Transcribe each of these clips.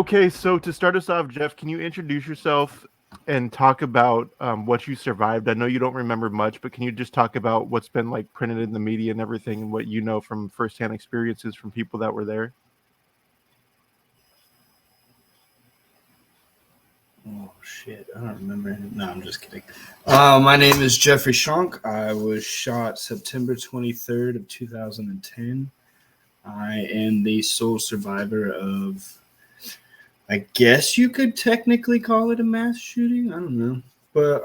Okay, so to start us off, Jeff, can you introduce yourself and talk about what you survived? I know you don't remember much, but can you just talk about what's been like printed in the media and everything, and what you know from firsthand experiences from people that were there? Oh shit, I don't remember. No, I'm just kidding. My name is Jeffrey Shonk. I was shot September 23rd of 2010. I am the sole survivor of, I guess you could technically call it a mass shooting. I don't know. But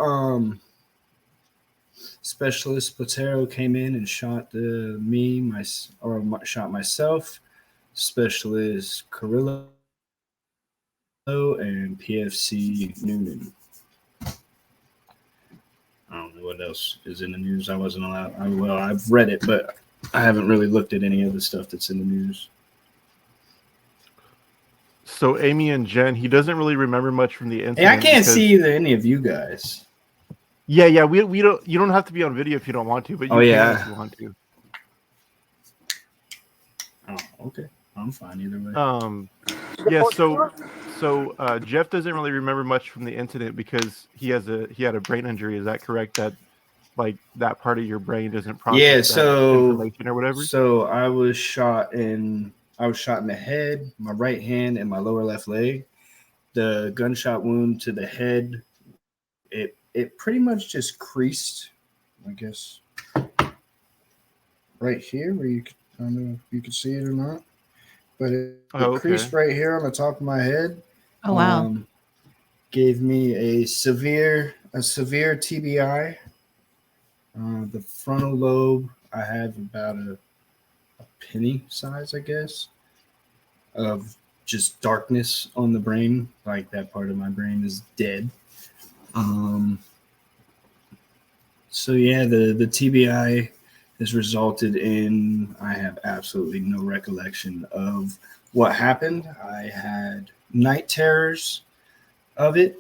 Specialist Platero came in and shot shot myself. Specialist Carrillo and PFC Noonan. I don't know what else is in the news. I wasn't allowed. I've read it, but I haven't really looked at any of the stuff that's in the news. So Amy and Jen, he doesn't really remember much from the incident. Hey, I can't see either any of you guys. Yeah, we don't. You don't have to be on video if you don't want to, but you can if you want to. Oh, okay. I'm fine either way. Yeah. So Jeff doesn't really remember much from the incident because he had a brain injury. Is that correct? That like that part of your brain doesn't process that information or whatever. So I was shot in the head, my right hand, and my lower left leg. The gunshot wound to the head, it pretty much just creased, I guess, right here where I don't know if you could see it or not, but it creased right here on the top of my head. Oh wow! Gave me a severe TBI. The frontal lobe, I have about a penny size, I guess, of just darkness on the brain. Like that part of my brain is dead. So yeah, the TBI has resulted in I have absolutely no recollection of what happened. I had night terrors of it.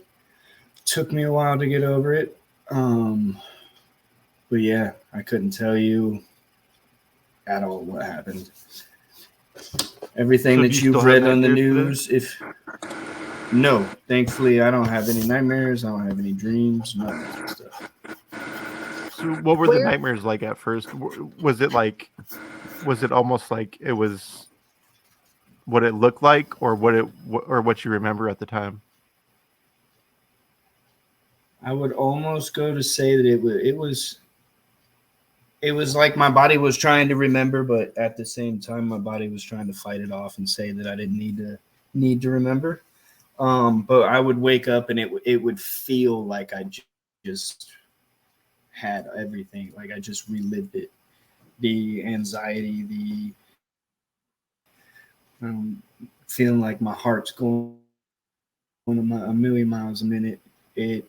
Took me a while to get over it. But yeah, I couldn't tell you at all what happened. Everything that you've read on the news, no, thankfully I don't have any nightmares. I don't have any dreams, none of that stuff. So what were the nightmares like at first? Was it almost like it was what it looked like, or what you remember at the time? I would almost go to say that it was like my body was trying to remember, but at the same time, my body was trying to fight it off and say that I didn't need to remember. But I would wake up and it would feel like I just had everything, like I just relived it. The anxiety, the feeling like my heart's going a million miles a minute. It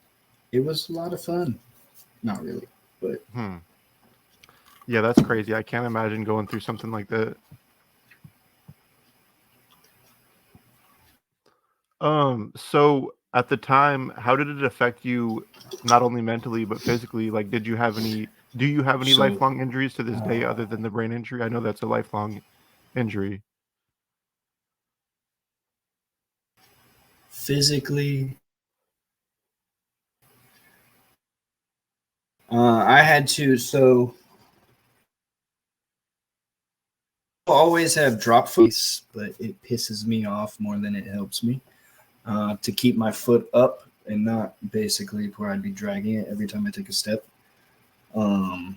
was a lot of fun. Not really, but. Yeah, that's crazy. I can't imagine going through something like that. So at the time, how did it affect you, not only mentally but physically? Like, do you have any lifelong injuries to this day other than the brain injury? I know that's a lifelong injury. Physically, I had to. So always have drop foot, but it pisses me off more than it helps me to keep my foot up and not basically where I'd be dragging it every time I take a step. I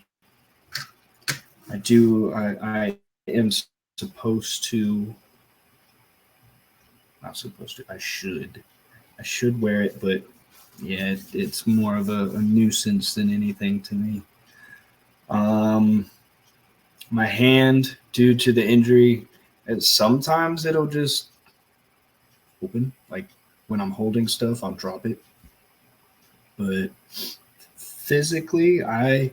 am supposed to, not supposed to, I should wear it, but yeah, it's more of a nuisance than anything to me. My hand, due to the injury, and sometimes it'll just open. Like when I'm holding stuff, I'll drop it. But physically, I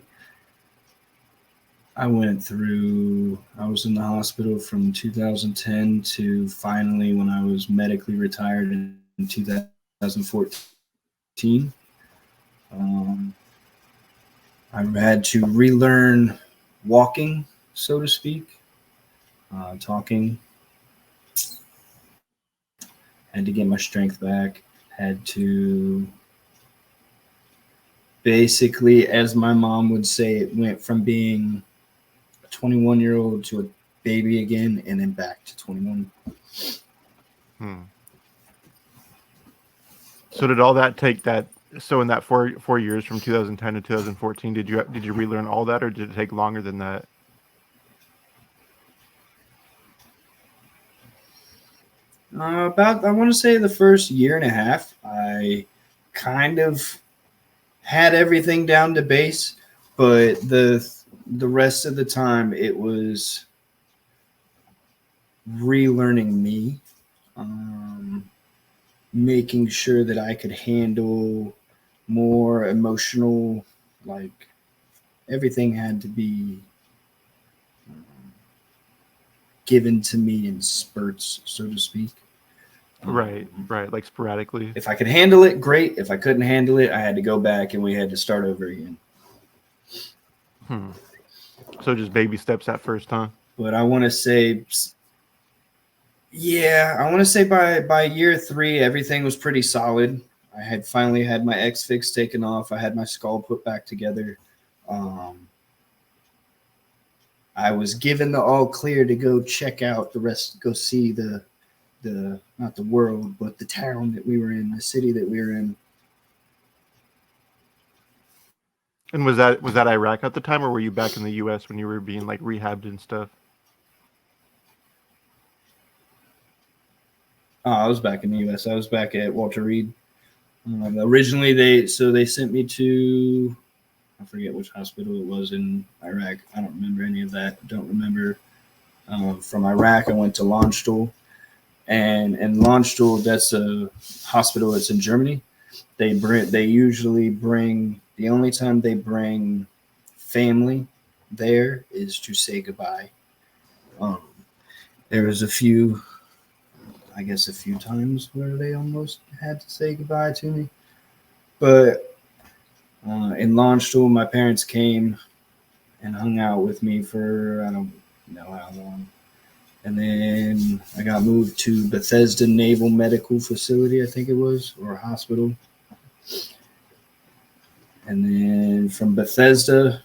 was in the hospital from 2010 to finally when I was medically retired in 2014. I had to relearn walking, so to speak, talking. Had to get my strength back. Had to basically, as my mom would say, it went from being a 21-year-old to a baby again, and then back to 21. So did all that take that? So in that 4 years from 2010 to 2014, did you relearn all that, or did it take longer than that? About, I want to say, the first year and a half, I kind of had everything down to base, but the rest of the time it was relearning me, making sure that I could handle more emotional, like everything had to be given to me in spurts, so to speak. Right, like sporadically. If I could handle it, great. If I couldn't handle it, I had to go back and we had to start over again. So just baby steps at first, huh? But I want to say, yeah, I want to say by year 3, everything was pretty solid. I had finally had my X-Fix taken off. I had my skull put back together. I was given the all clear to go check out the rest, go see the not the world, but the town that we were in, the city that we were in. And was that Iraq at the time, or were you back in the U.S. when you were being like rehabbed and stuff? Oh, I was back in the U.S. I was back at Walter Reed. Originally, they sent me to, I forget which hospital it was in Iraq. I don't remember any of that. Don't remember. From Iraq, I went to Landstuhl. And in Landstuhl, that's a hospital that's in Germany. They usually bring, the only time they bring family there is to say goodbye. There was a few times where they almost had to say goodbye to me. But in Landstuhl, my parents came and hung out with me for, I don't know how long. And then I got moved to Bethesda Naval Medical Facility, I think it was, or a hospital. And then from Bethesda,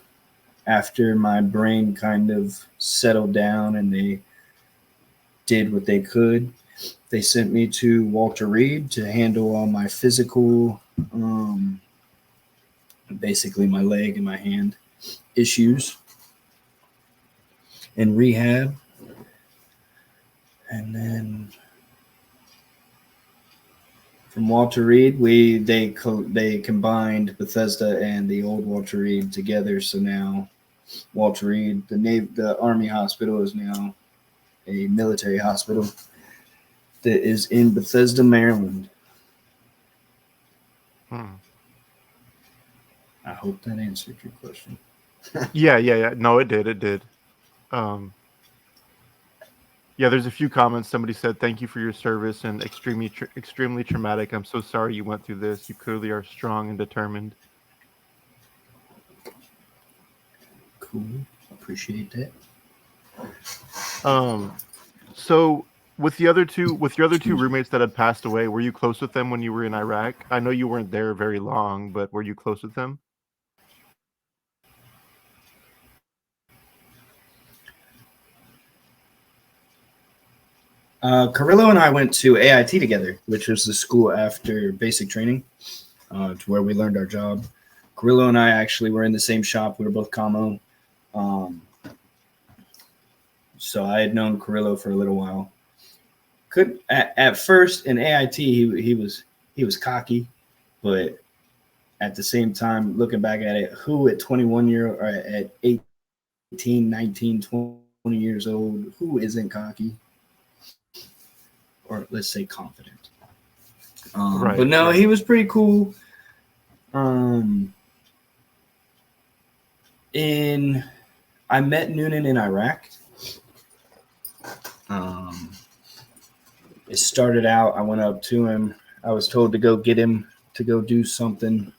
after my brain kind of settled down and they did what they could, they sent me to Walter Reed to handle all my physical, basically my leg and my hand issues and rehab. And then from Walter Reed, they combined Bethesda and the old Walter Reed together. So now Walter Reed, the Army hospital, is now a military hospital that is in Bethesda, Maryland. I hope that answered your question. Yeah. No, it did. Yeah, there's a few comments. Somebody said, "Thank you for your service and extremely traumatic. I'm so sorry you went through this. You clearly are strong and determined." Cool. Appreciate that. So with your other two roommates that had passed away, were you close with them when you were in Iraq? I know you weren't there very long, but were you close with them? Carrillo and I went to AIT together, which was the school after basic training, to where we learned our job. Carrillo and I actually were in the same shop. We were both commo. So I had known Carrillo for a little while. At first in AIT, he was cocky, but at the same time, looking back at it, who at 21 or at 18, 19, 20 years old, who isn't cocky? Or let's say confident. Right, but no, right. He was pretty cool. I met Noonan in Iraq. It started out, I went up to him. I was told to go get him to go do something,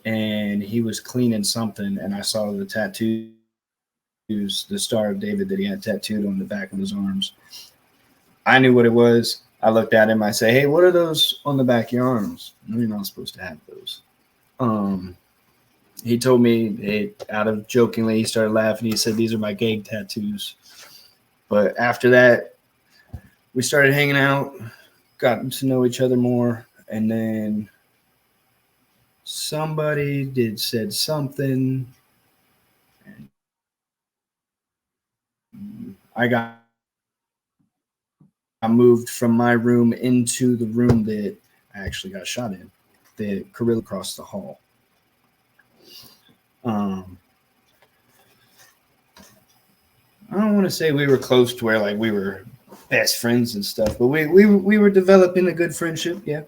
and he was cleaning something, and I saw the tattoos, the Star of David that he had tattooed on the back of his arms. I knew what it was. I looked at him. I say, "Hey, what are those on the back of your arms? You're not supposed to have those." He told me, out of jokingly, he started laughing. He said, "These are my gang tattoos." But after that, we started hanging out, gotten to know each other more, and then somebody said something, and I moved from my room into the room that I actually got shot in, the Carrillo across the hall. I don't want to say we were close to where like we were best friends and stuff, but we were developing a good friendship. Yeah.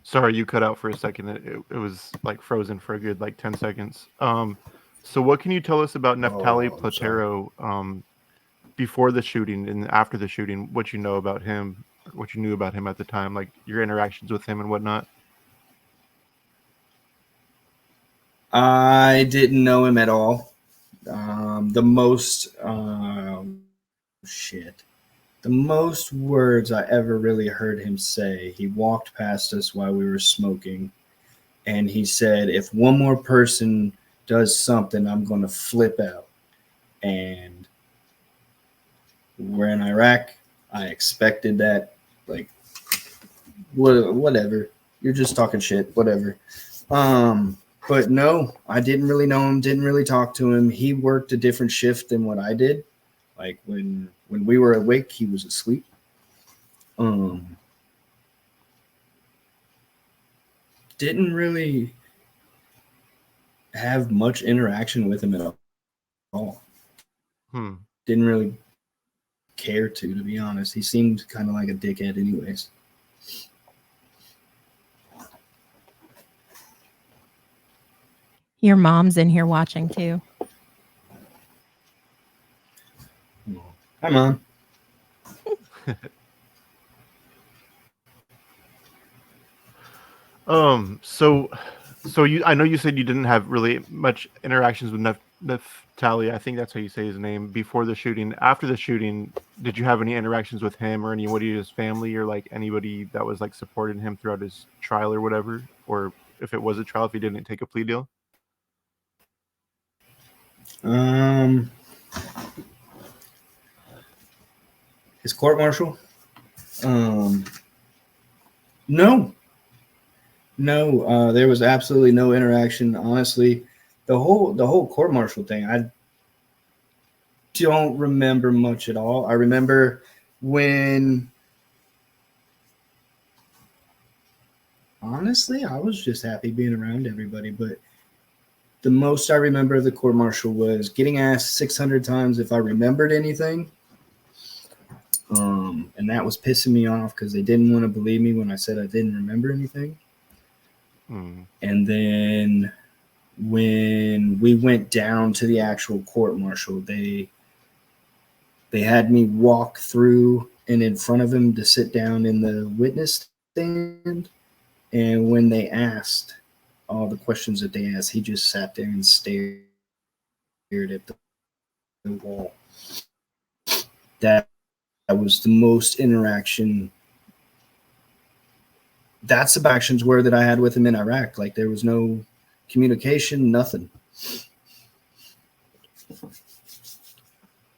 Sorry, you cut out for a second. It was like frozen for a good like 10 seconds. So what can you tell us about Neftaly Oh, I'm sorry. Platero before the shooting and after the shooting? What you know about him, what you knew about him at the time, like your interactions with him and whatnot? I didn't know him at all. The most shit. The most words I ever really heard him say, he walked past us while we were smoking, and he said, "If one more person does something, I'm going to flip out." And we're in Iraq. I expected that. Like, whatever. You're just talking shit. Whatever. But no, I didn't really know him. Didn't really talk to him. He worked a different shift than what I did. Like when we were awake, he was asleep. Um, didn't really have much interaction with him at all. Hmm. Didn't really care to be honest. He seemed kind of like a dickhead, anyways. Your mom's in here watching too. Hi, Mom. So I know you said you didn't have really much interactions with Neftaly. I think that's how you say his name before the shooting. After the shooting, did you have any interactions with him or anybody in his family or like anybody that was like supporting him throughout his trial or whatever? Or if it was a trial, if he didn't take a plea deal? Um, his court martial. Um, no, no. There was absolutely no interaction. Honestly, the whole court martial thing, I don't remember much at all. I remember when, honestly, I was just happy being around everybody. But the most I remember of the court martial was getting asked 600 times if I remembered anything. And that was pissing me off because they didn't want to believe me when I said I didn't remember anything. Hmm. And then when we went down to the actual court martial, they had me walk through and in front of him to sit down in the witness stand. And when they asked all the questions that they asked, he just sat there and stared at the wall. That was the most interaction. That's the actions were that I had with him in Iraq. Like there was no communication, nothing.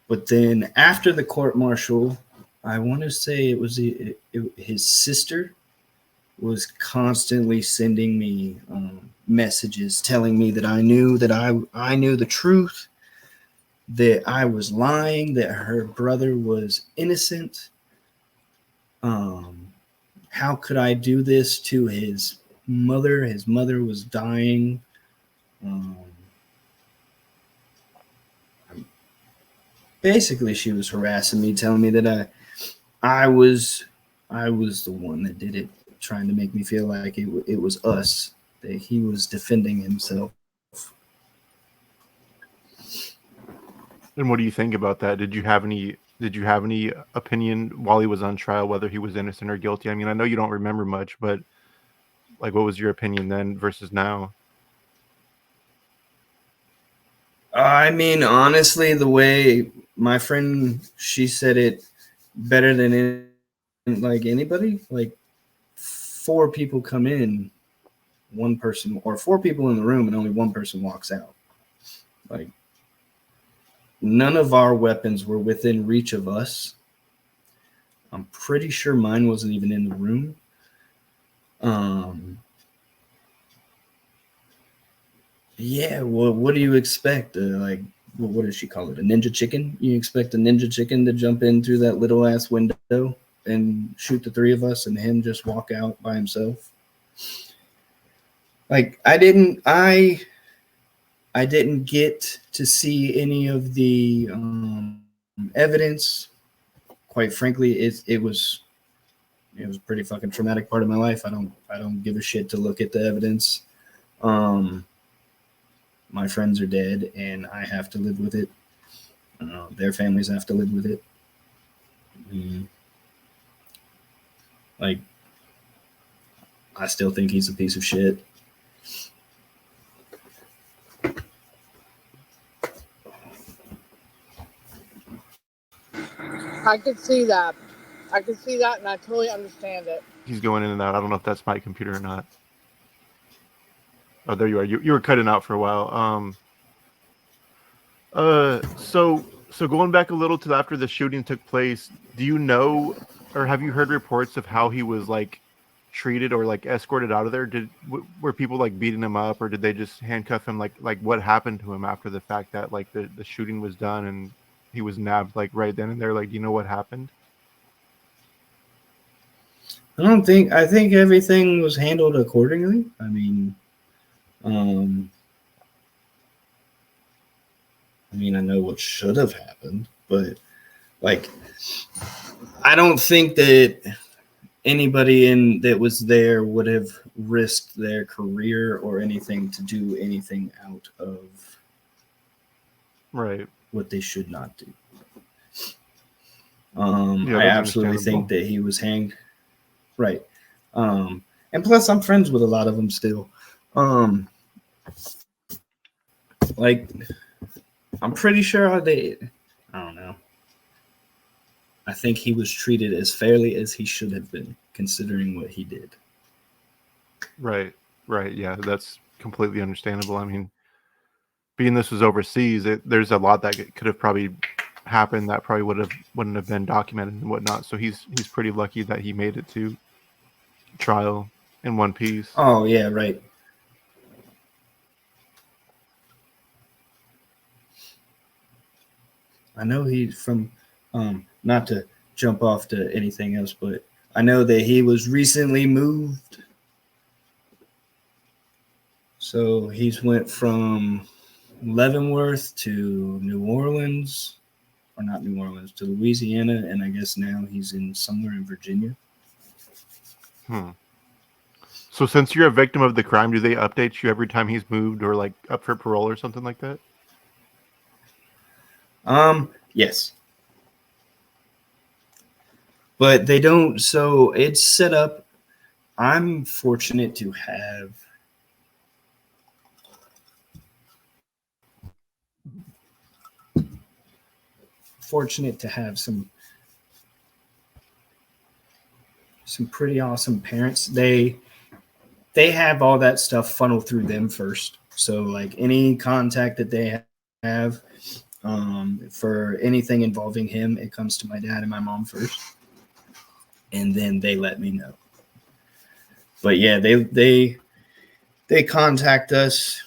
But then after the court martial, I want to say it was his sister was constantly sending me messages telling me that I knew the truth, that I was lying, that her brother was innocent. How could I do this to his mother? His mother was dying. Basically, she was harassing me, telling me that I was the one that did it, trying to make me feel like it was us, that he was defending himself. And what do you think about that? Did you have any opinion while he was on trial whether he was innocent or guilty? I mean, I know you don't remember much, but like what was your opinion then versus now? I mean, honestly, the way my friend, she said it better than like anybody. Like 4 people come in, one person, or 4 people in the room, and only one person walks out. Like none of our weapons were within reach of us. I'm pretty sure mine wasn't even in the room. Yeah, well, what do you expect? Like, what does she call it? A ninja chicken? You expect a ninja chicken to jump in through that little ass window and shoot the 3 of us and him just walk out by himself? Like, I didn't get to see any of the evidence. Quite frankly, it was It was a pretty fucking traumatic part of my life. I don't give a shit to look at the evidence. My friends are dead, and I have to live with it. Their families have to live with it. Like, I still think he's a piece of shit. I could see that. And I totally understand it. He's going in and out. I don't know if that's my computer or not. Oh, there you are. You were cutting out for a while. So going back a little to after the shooting took place, do you know, or have you heard reports of how he was like treated or like escorted out of there? Were people like beating him up, or did they just handcuff him? Like what happened to him after the fact that like the shooting was done and he was nabbed like right then and there? Like, do you know what happened? I think everything was handled accordingly. I mean, I know what should have happened, but like, I don't think that anybody that was there would have risked their career or anything to do anything out of right what they should not do. Yeah, I absolutely think that he was hanged. Right. And plus I'm friends with a lot of them still. Like, I'm pretty sure I don't know. I think he was treated as fairly as he should have been, considering what he did. Right. Yeah, that's completely understandable. I mean, being this was overseas, there's a lot that could have probably happened that probably wouldn't have been documented and whatnot. So he's pretty lucky that he made it to trial in one piece. Oh yeah, right. I know he's from, not to jump off to anything else, but I know that he was recently moved. So he's went from Leavenworth to New Orleans, or not New Orleans, to Louisiana, and I guess now he's in somewhere in Virginia. So since you're a victim of the crime, do they update you every time he's moved or like up for parole or something like that? Yes. But they don't, so it's set up. I'm fortunate to have some pretty awesome parents. They have all that stuff funnel through them first. So like any contact that they have for anything involving him, it comes to my dad and my mom first, and then they let me know. But yeah, they contact us.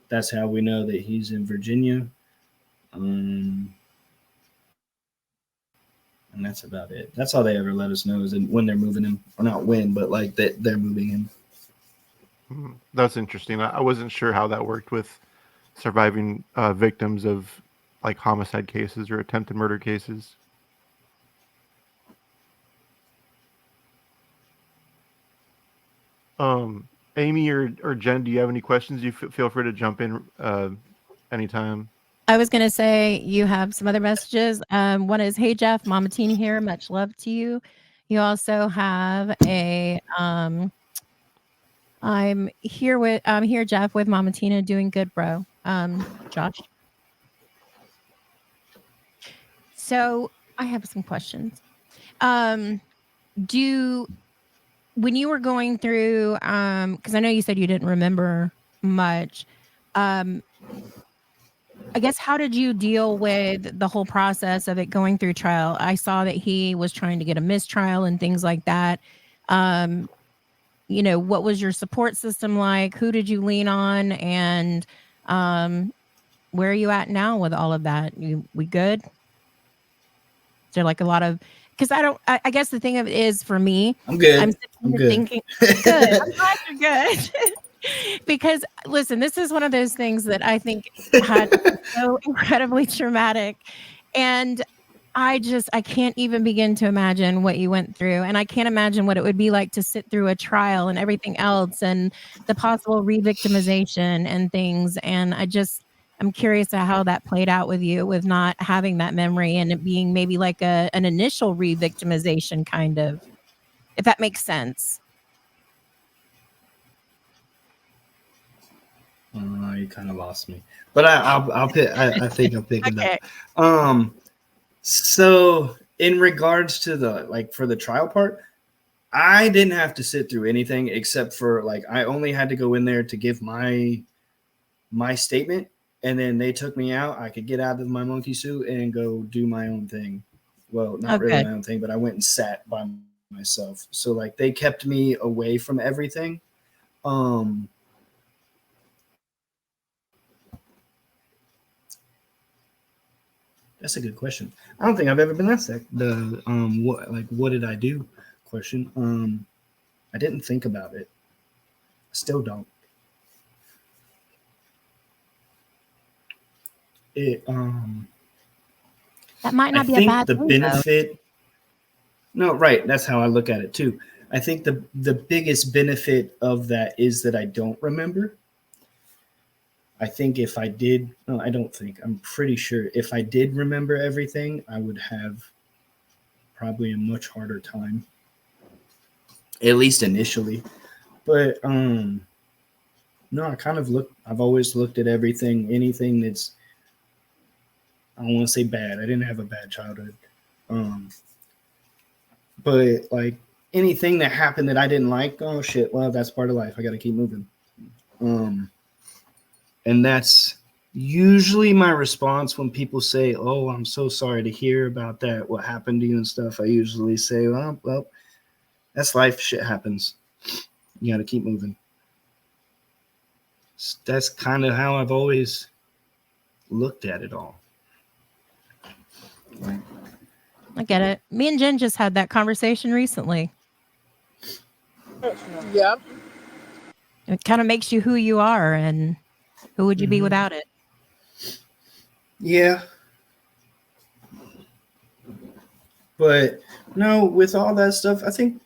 That's how we know that he's in Virginia. And that's about it. That's all they ever let us know is when they're moving him, or not when, but like that they're moving him. That's interesting. I wasn't sure how that worked with surviving victims of like homicide cases or attempted murder cases. Amy or Jen, do you have any questions? You feel free to jump in anytime. I was going to say you have some other messages. One is, hey, Jeff, Mama Tina here. Much love to you. You also have a, I'm here, Jeff, with Mama Tina, doing good, bro. Josh. So I have some questions. When you were going through, because I know you said you didn't remember much, I guess, how did you deal with the whole process of it going through trial? I saw that he was trying to get a mistrial and things like that. What was your support system like? Who did you lean on? And where are you at now with all of that? We good? Is there like a lot of, because I guess the thing of it is, for me, I'm good. I'm good. Thinking, good. I'm glad you're good. Because listen, this is one of those things that I think had so incredibly traumatic. And I can't even begin to imagine what you went through. And I can't imagine what it would be like to sit through a trial and everything else and the possible re-victimization and things. And I'm curious to how that played out with you with not having that memory and it being maybe like an initial re-victimization kind of, if that makes sense. You kind of lost me, but I'll pick. I think I'm picking Okay. up. So in regards to the for the trial part, I didn't have to sit through anything except for I only had to go in there to give my statement, and then they took me out. I could get out of my monkey suit and go do my own thing. Well, not really my own thing, but I went and sat by myself. So they kept me away from everything. That's a good question. I don't think I've ever been asked that. The what did I do question. I didn't think about it. Still don't. It That might not I be a think bad the thing, benefit. No, right. That's how I look at it too. I think the biggest benefit of that is that I don't remember. I think if I did, no, I don't think. I'm pretty sure if I did remember everything, I would have probably a much harder time, at least initially. But no, I kind of I've always looked at everything, anything that's, I don't want to say bad. I didn't have a bad childhood. But anything that happened that I didn't like, oh shit, well, that's part of life. I got to keep moving. And that's usually my response when people say, oh, I'm so sorry to hear about that, what happened to you and stuff. I usually say, well, that's life. Shit happens. You got to keep moving. That's kind of how I've always looked at it all. I get it. Me and Jen just had that conversation recently. Yep. It kind of makes you who you are, and who would you be without it? Yeah. But no, with all that stuff, I think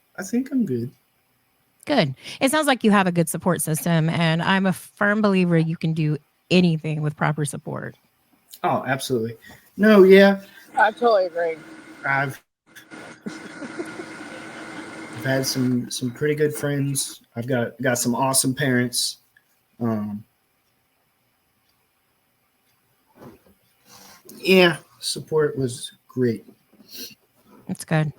I'm good. Good. It sounds like you have a good support system, and I'm a firm believer you can do anything with proper support. Oh, absolutely. No, yeah. I totally agree. I've had some pretty good friends. I've got some awesome parents. Yeah, support was great. That's good.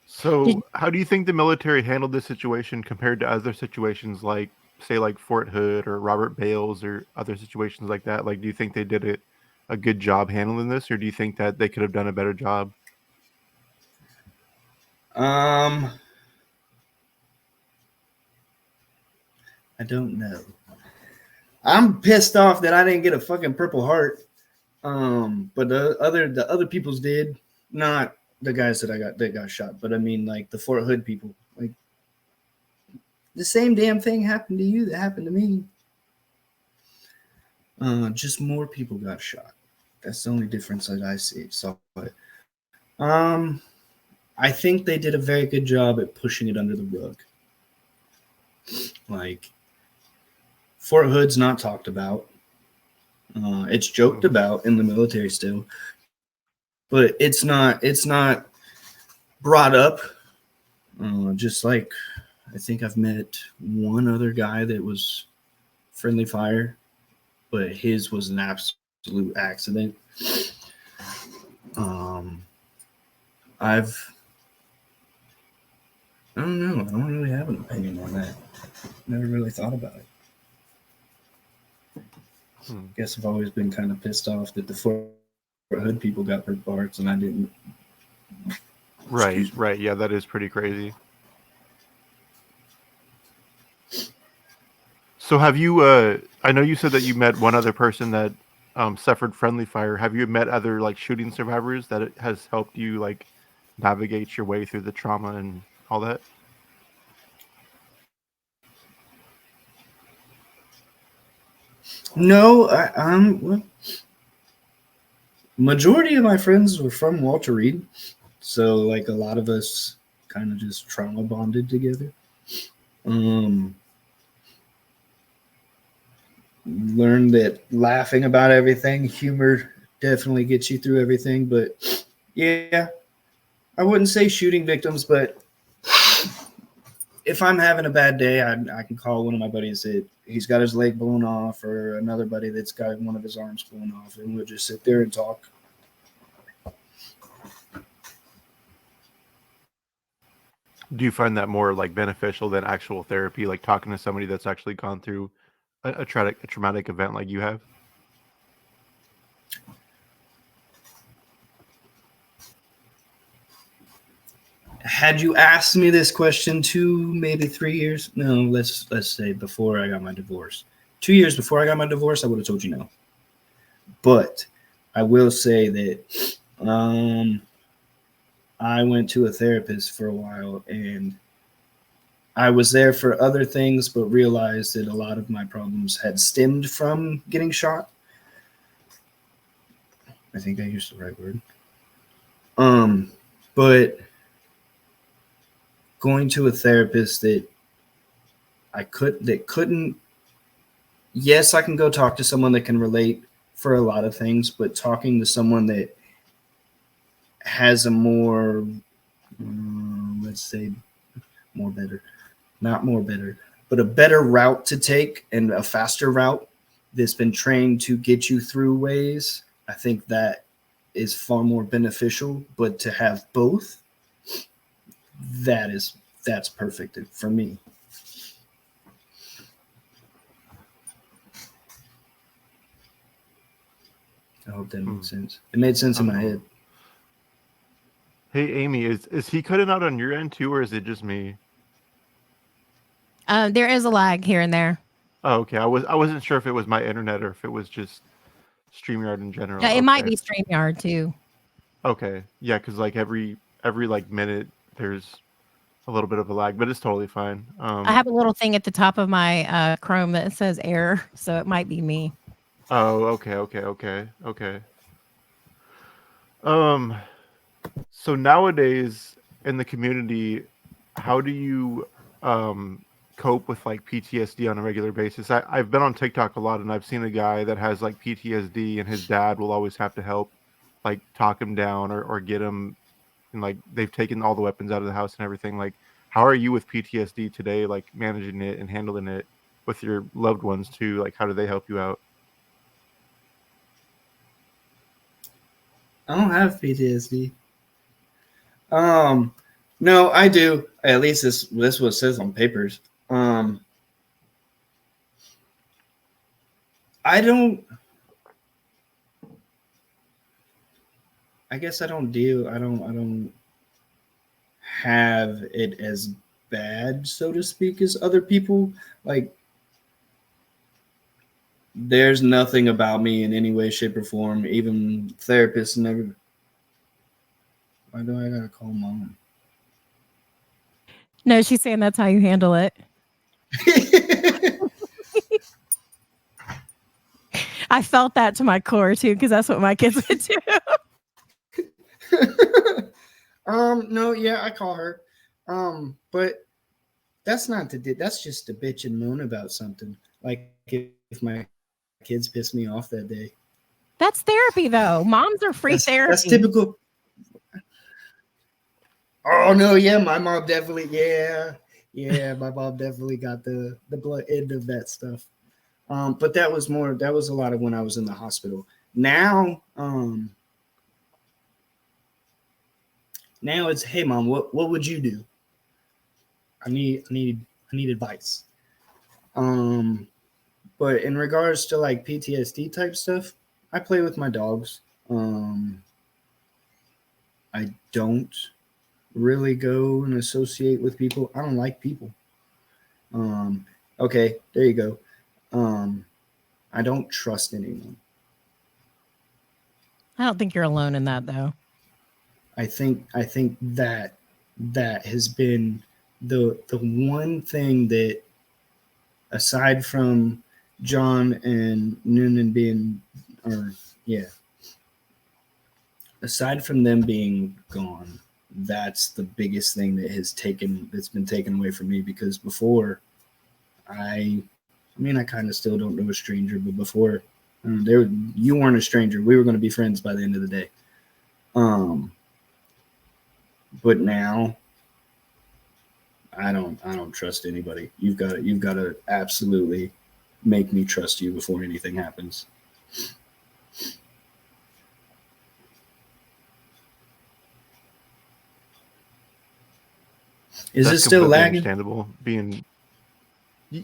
So, how do you think the military handled this situation compared to other situations like, say, like Fort Hood or Robert Bales or other situations like that? Like, do you think they did a good job handling this, or do you think that they could have done a better job? I don't know. I'm pissed off that I didn't get a fucking Purple Heart. But the other people's did. Not the guys that got shot, but I mean the Fort Hood people. The same damn thing happened to you that happened to me. Just more people got shot. That's the only difference that I see. So, but I think they did a very good job at pushing it under the rug. Fort Hood's not talked about. It's joked about in the military still, but it's not brought up. Just I think I've met one other guy that was friendly fire, but his was an absolute accident. I don't know. I don't really have an opinion on that. Never really thought about it. Guess I've always been kind of pissed off that the Fort Hood people got Purple Hearts and I didn't. Right. Yeah, that is pretty crazy. So have you, I know you said that you met one other person that suffered friendly fire. Have you met other shooting survivors that it has helped you navigate your way through the trauma and all that? No, well, majority of my friends were from Walter Reed, so like a lot of us kind of just trauma bonded together. Learned that laughing about everything, humor definitely gets you through everything. But yeah, I wouldn't say shooting victims, but if I'm having a bad day, I can call one of my buddies that he's got his leg blown off, or another buddy that's got one of his arms blown off, and we'll just sit there and talk. Do you find that more like beneficial than actual therapy, like talking to somebody that's actually gone through a traumatic event like you have? Had you asked me this question 2, maybe 3 years? No, let's say before I got my divorce. 2 years before I got my divorce, I would have told you no. But I will say that I went to a therapist for a while, and I was there for other things, but realized that a lot of my problems had stemmed from getting shot. I think I used the right word. But going to a therapist that couldn't, yes, I can go talk to someone that can relate for a lot of things, but talking to someone that has a more, let's say, more better, not more better, but a better route to take and a faster route that's been trained to get you through ways, I think that is far more beneficial. But to have both, that's perfect for me. I hope that made sense. It made sense in my head. Hey, Amy, is he cutting out on your end too, or is it just me? There is a lag here and there. Oh, okay. I wasn't sure if it was my internet or if it was just StreamYard in general. It might be StreamYard too. Okay. Yeah, because like every like minute there's a little bit of a lag, but it's totally fine. I have a little thing at the top of my Chrome that says error, so it might be me. Oh, okay. So nowadays in the community, how do you cope with like PTSD on a regular basis? I've been on TikTok a lot, and I've seen a guy that has like PTSD, and his dad will always have to help like talk him down or get him, and like they've taken all the weapons out of the house and everything. Like, how are you with PTSD today, like managing it and handling it with your loved ones too? Like, how do they help you out? I don't have PTSD. No, I do. At least this what it says on papers. I don't. I guess I don't deal. I don't have it as bad, so to speak, as other people. Like, there's nothing about me in any way, shape, or form. Even therapists and everything. Why do I gotta call mom? No, she's saying that's how you handle it. I felt that to my core too, because that's what my kids would do. No, yeah, I call her. But that's not that's just to bitch and moan about something. Like if my kids piss me off that day. That's therapy though. Moms are free therapy. That's typical. Oh no, yeah, my mom definitely, my mom definitely got the blood end of that stuff. But that was a lot of when I was in the hospital. Now it's, hey mom, what would you do? I need advice. But in regards to like PTSD type stuff, I play with my dogs. I don't really go and associate with people. I don't like people. Okay, there you go. I don't trust anyone. I don't think you're alone in that though. I think that has been the one thing that, aside from John and Noonan aside from them being gone, that's the biggest thing that's been taken away from me, because before I kind of still don't know a stranger, but before you weren't a stranger. We were going to be friends by the end of the day. But now I don't trust anybody. You've got to absolutely make me trust you before anything happens. Is it still lagging? Understandable. Being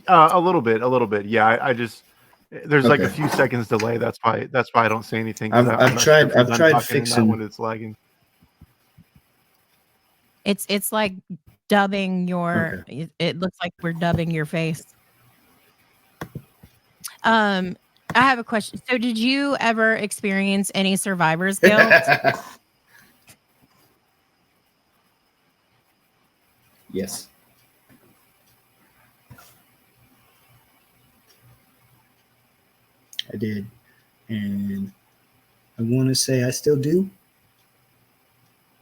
a little bit. Yeah, I just there's like a few seconds delay. That's why I don't say anything. I've tried fixing when it's lagging. It's like dubbing your. Okay. It looks like we're dubbing your face. I have a question. So, did you ever experience any survivor's guilt? Yes. I did. And I want to say I still do.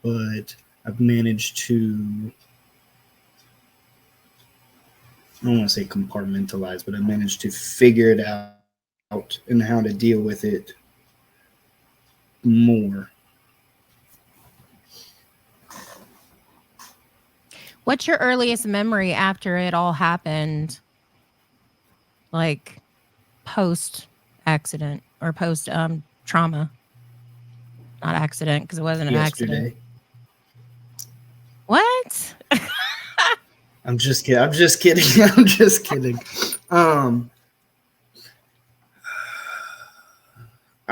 But I've managed to, I don't want to say compartmentalize, but I managed to figure it out and how to deal with it more. What's your earliest memory after it all happened? Like post accident or post trauma? Not accident, because it wasn't an accident. What? I'm just kidding. I'm just kidding. I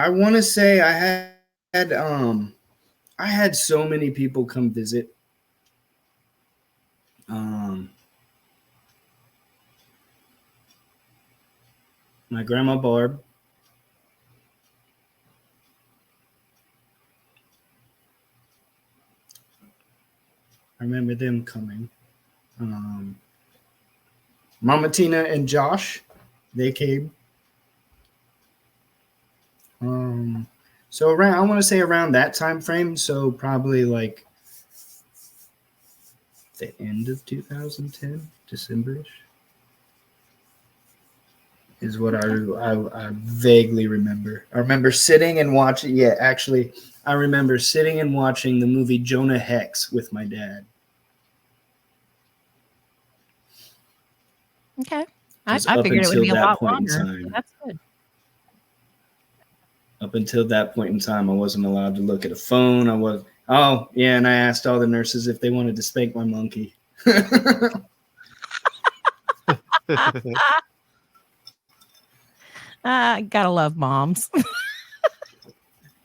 want to say I had so many people come visit. My grandma Barb. I remember them coming. Mama Tina and Josh, they came. So I want to say around that time frame. So probably like the end of 2010, December-ish, is what I vaguely remember. I remember sitting and watching. Yeah, actually, I remember sitting and watching the movie Jonah Hex with my dad. Okay. I figured it would be a lot longer. So that's good. Up until that point in time, I wasn't allowed to look at a phone. And I asked all the nurses if they wanted to spank my monkey. Gotta love moms.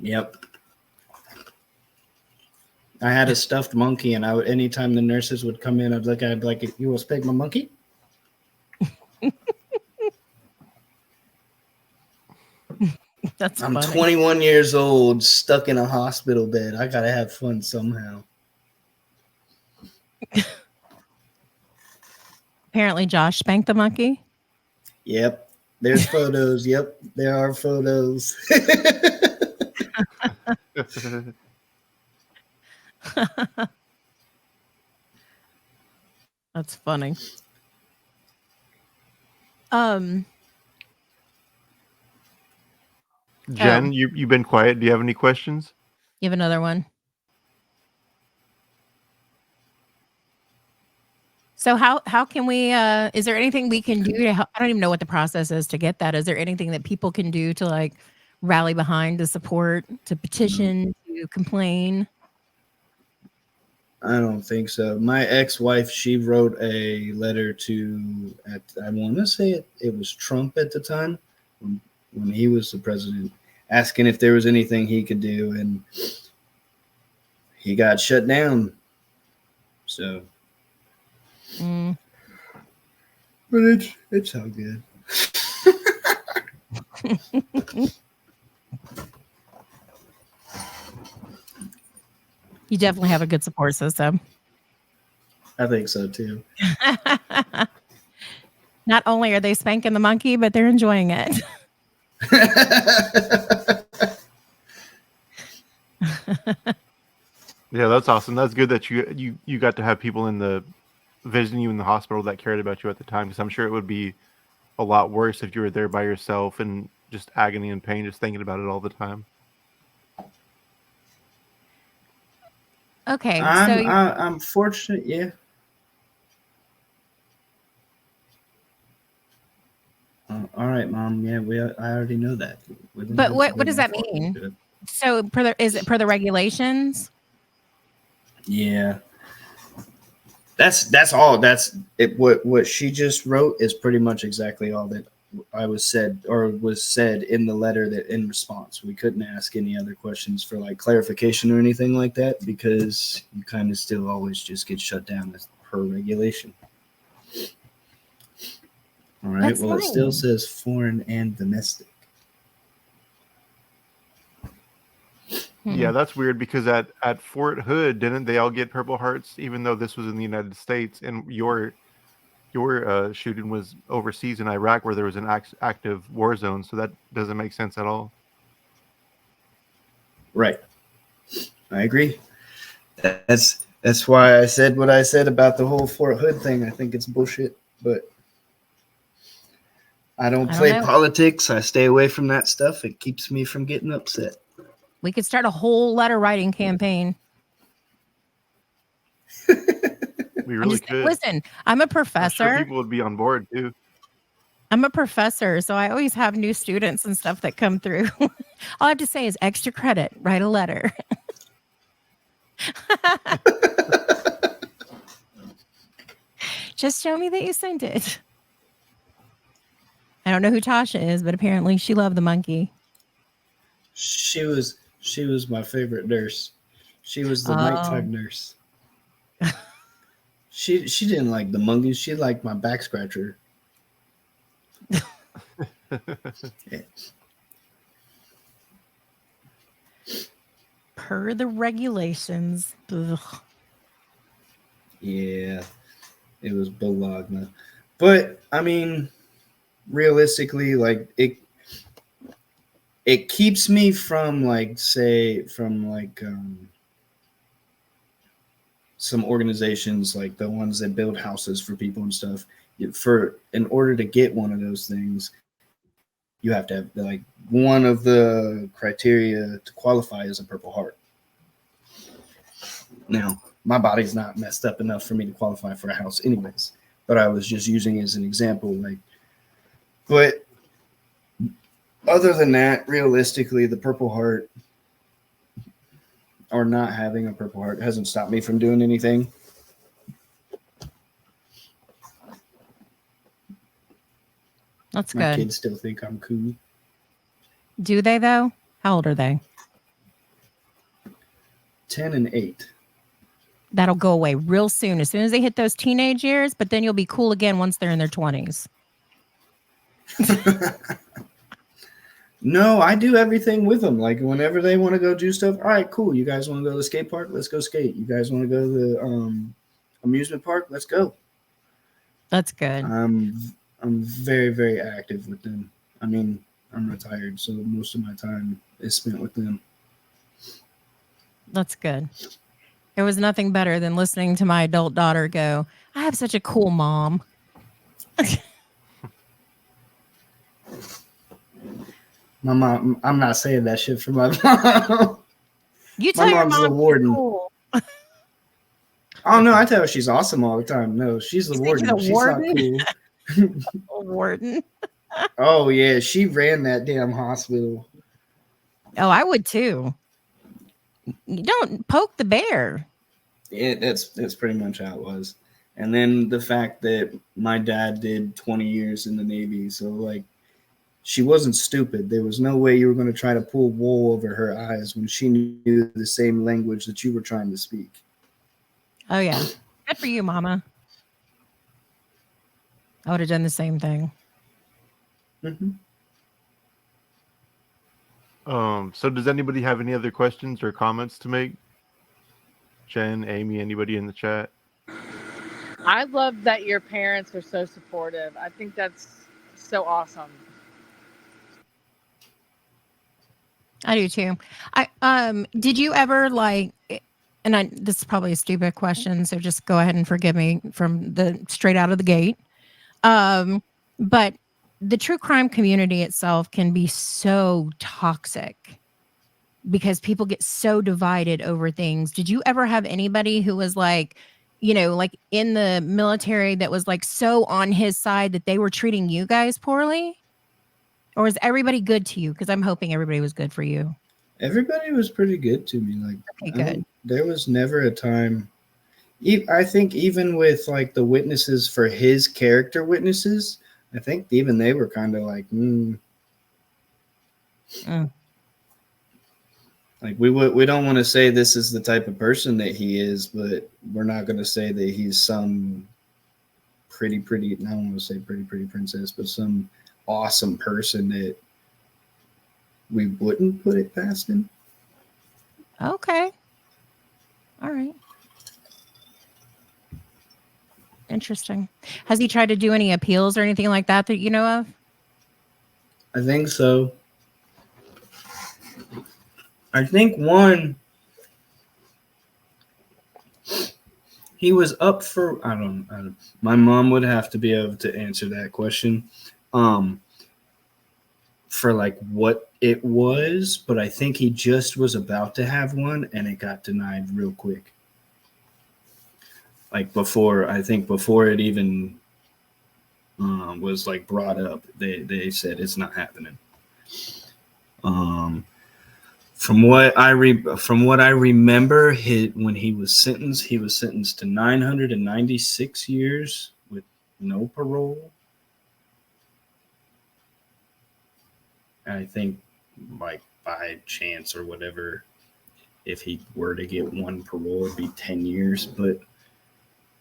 Yep. I had a stuffed monkey, and anytime the nurses would come in, I'd be like, "You want to spank my monkey?" I'm funny. 21 years old, stuck in a hospital bed. I gotta have fun somehow. Apparently, Josh spanked the monkey. Yep. There's photos. Yep. There are photos. That's funny. Jen, you've been quiet. Do you have any questions? You have another one. So how can we is there anything we can do to help? I don't even know what the process is to get that. Is there anything that people can do to like rally behind, to support, to petition, to complain? I don't think so. My ex-wife, she wrote a letter to, I want to say it was Trump at the time, when he was the president, asking if there was anything he could do, and he got shut down. So, but it's all good. You definitely have a good support system. I think so too. Not only are they spanking the monkey, but they're enjoying it. Yeah, that's awesome. That's good that you got to have people visiting you in the hospital that cared about you at the time, because I'm sure it would be a lot worse if you were there by yourself and just agony and pain, just thinking about it all the time. Okay, I'm fortunate, yeah. All right, Mom. Yeah, I already know that. but what does that mean? So, is it per the regulations? Yeah, that's all. That's it. What she just wrote is pretty much exactly all that was said in the letter that in response. We couldn't ask any other questions for like clarification or anything like that because you kind of still always just get shut down as per regulation. All right. That's Well, nice. It still says foreign and domestic. Yeah, that's weird because at Fort Hood, didn't they all get Purple Hearts, even though this was in the United States and your shooting was overseas in Iraq where there was an active war zone? So that doesn't make sense at all. Right. I agree. That's why I said what I said about the whole Fort Hood thing. I think it's bullshit, but I don't play politics. I stay away from that stuff. It keeps me from getting upset. We could start a whole letter writing campaign. We really could. Listen, I'm a professor. I'm sure people would be on board too. I'm a professor, so I always have new students and stuff that come through. All I have to say is extra credit, write a letter. Just show me that you sent it. I don't know who Tasha is, but apparently she loved the monkey. She was my favorite nurse. She was the nighttime nurse. She didn't like the monkeys. She liked my back scratcher. Yeah. Per the regulations. Ugh. Yeah, it was Bologna. But I mean, realistically, like it keeps me from some organizations like the ones that build houses for people and stuff. In order to get one of those things, you have to have like one of the criteria to qualify as a Purple Heart. Now, my body's not messed up enough for me to qualify for a house anyways, but I was just using it as an example. But other than that, realistically, the Purple Heart or not having a Purple Heart hasn't stopped me from doing anything. That's good. My kids still think I'm cool. Do they, though? How old are they? 10 and 8. That'll go away real soon as they hit those teenage years, but then you'll be cool again once they're in their 20s. No, I do everything with them. Like whenever they want to go do stuff, all right, cool. You guys want to go to the skate park? Let's go skate. You guys want to go to the amusement park? Let's go. That's good. I'm very, very active with them. I mean, I'm retired, so most of my time is spent with them. That's good. There was nothing better than listening to my adult daughter go, I have such a cool mom. My mom, I'm not saying that shit for my mom. You tell your mom the warden. Cool. Oh no, I tell her she's awesome all the time. No, she's the warden. She's warden? not cool. Warden. Oh yeah, she ran that damn hospital. Oh, I would too. You don't poke the bear. Yeah, that's pretty much how it was. And then the fact that my dad did 20 years in the Navy, so like she wasn't stupid. There was no way you were going to try to pull wool over her eyes when she knew the same language that you were trying to speak. Oh yeah, good for you, Mama. I would have done the same thing. Mm-hmm. So does anybody have any other questions or comments to make? Jen, Amy, anybody in the chat? I love that your parents are so supportive. I think that's so awesome. I do too. Did you ever like, and this is probably a stupid question, so just go ahead and forgive me from the straight out of the gate. But the true crime community itself can be so toxic because people get so divided over things. Did you ever have anybody who was like, like in the military that was like so on his side that they were treating you guys poorly? Or was everybody good to you? Because I'm hoping everybody was good for you. Everybody was pretty good to me. Like, Okay, good. there was never a time. I think even with like the witnesses for his character witnesses, I think even they were kind of like, like we don't want to say this is the type of person that he is, but we're not going to say that he's some pretty. I don't want to say pretty princess, but some awesome person that we wouldn't put it past him. Okay. All right. Interesting. Has he tried to do any appeals or anything like that you know of? I think so. I think one, he was up for, I don't, my mom would have to be able to answer that question for like what it was, but I think he just was about to have one and it got denied real quick. Like before it even was like brought up, they said it's not happening. From what I remember, when he was sentenced to 996 years with no parole. And I think, like by chance or whatever, if he were to get one parole, it'd be 10 years. But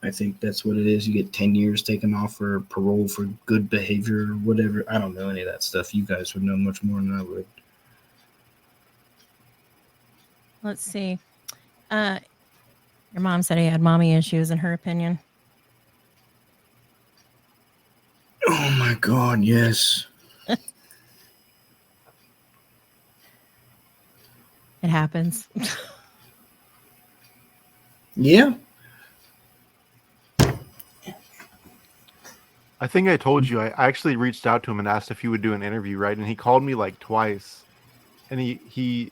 I think that's what it is. You get 10 years taken off for parole for good behavior or whatever. I don't know any of that stuff. You guys would know much more than I would. Let's see. Your mom said he had mommy issues, in her opinion. Oh my God, yes. It happens. Yeah. I think I told you I actually reached out to him and asked if he would do an interview, right? And he called me like twice, and he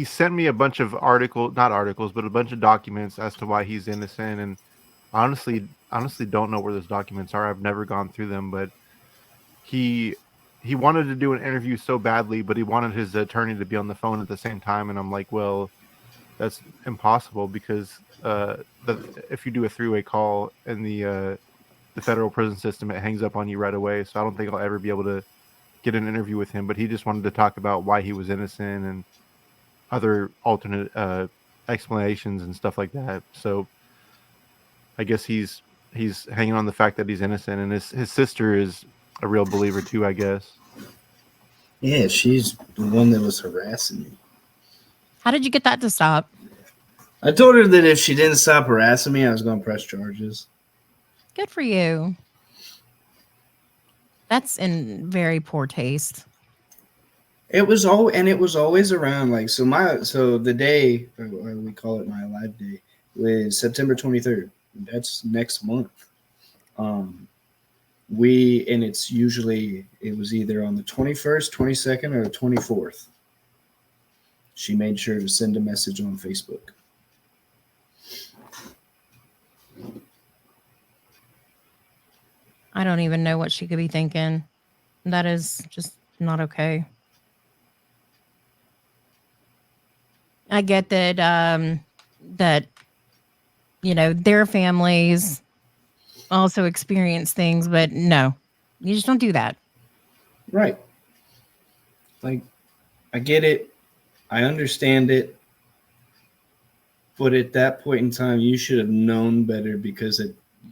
sent me a bunch of not articles, but a bunch of documents as to why he's innocent. And honestly don't know where those documents are. I've never gone through them, but he wanted to do an interview so badly, but he wanted his attorney to be on the phone at the same time. And I'm like, well, that's impossible because if you do a three-way call in the federal prison system, it hangs up on you right away. So I don't think I'll ever be able to get an interview with him. But he just wanted to talk about why he was innocent and other alternate explanations and stuff like that. So I guess he's hanging on the fact that he's innocent, and his sister is a real believer too, I guess. Yeah, she's the one that was harassing me. How did you get that to stop? I told her that if she didn't stop harassing me, I was going to press charges. Good for you. That's in very poor taste. It was always around like so the day, or we call it my live day, was September 23rd. That's next month. It was either on the 21st, 22nd, or the 24th. She made sure to send a message on Facebook. I don't even know what she could be thinking. That is just not okay. I get that their families also experience things, but no, you just don't do that. Right. Like, I get it. I understand it. But at that point in time, you should have known better because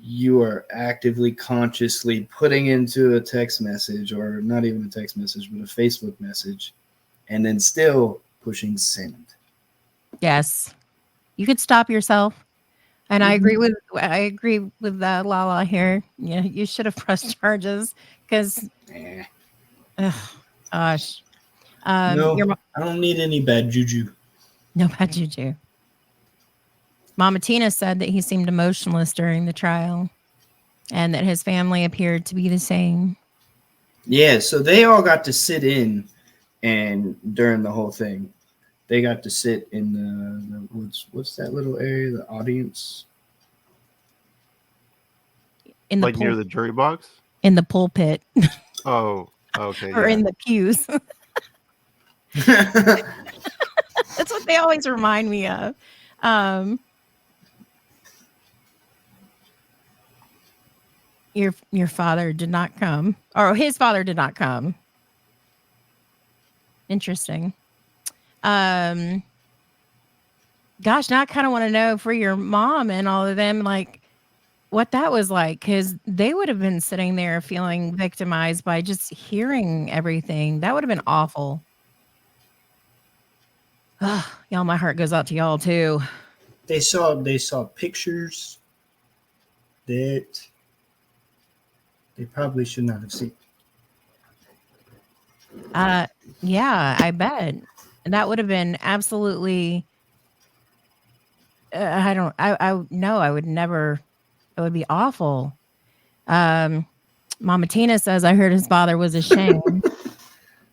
you are actively, consciously putting into a text message, or not even a text message, but a Facebook message, and then still pushing send. Yes. You could stop yourself, And I agree with Lala here. Yeah, you should have pressed charges because, Eh. gosh, No, your I don't need any bad juju. no bad juju. Mama Tina said that he seemed emotionless during the trial, and that his family appeared to be the same. Yeah, so they all got to sit in, and during the whole thing, they got to sit in the what's that little area, the audience. In the Like near the jury box? in the pulpit Oh, okay, or yeah. in the pews. That's what they always remind me of. Your father did not come, or his father did not come. Interesting. Gosh, now I kind of want to know for your mom and all of them, like what that was like, because they would have been sitting there feeling victimized by just hearing everything. That would have been awful. Ugh, y'all, my heart goes out to y'all too. they saw pictures that they probably should not have seen. Yeah, I bet. And that would have been absolutely I no, I would never. It would be awful. Um, Mama Tina says I heard his father was ashamed.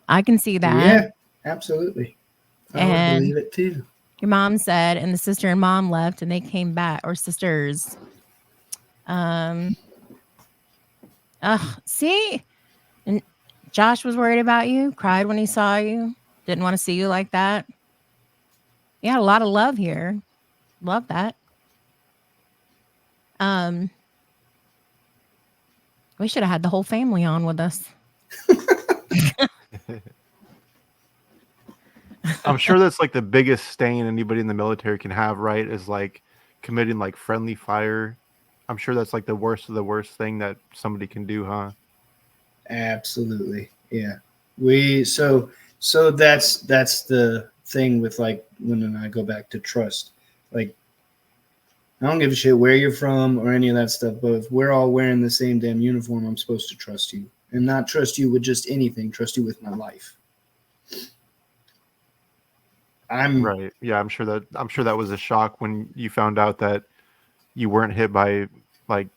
I can see that. Yeah, absolutely. I would And believe it too. your mom said, and the sister and mom left, and they came back, or sisters. Um, see, and Josh was worried about you, cried when he saw you, didn't want to see you like that. You had a lot of love here. Love that. Um, we should have had the whole family on with us. I'm sure that's like the biggest stain anybody in the military can have, right? Is like committing like friendly fire. I'm sure that's like the worst of the worst thing that somebody can do, huh? Absolutely. Yeah. So that's the thing with like when I go back to trust. Like I don't give a shit where you're from or any of that stuff, but if we're all wearing the same damn uniform, I'm supposed to trust you. And not trust you with just anything, trust you with my life. Right. Yeah, I'm sure that was a shock when you found out that you weren't hit by like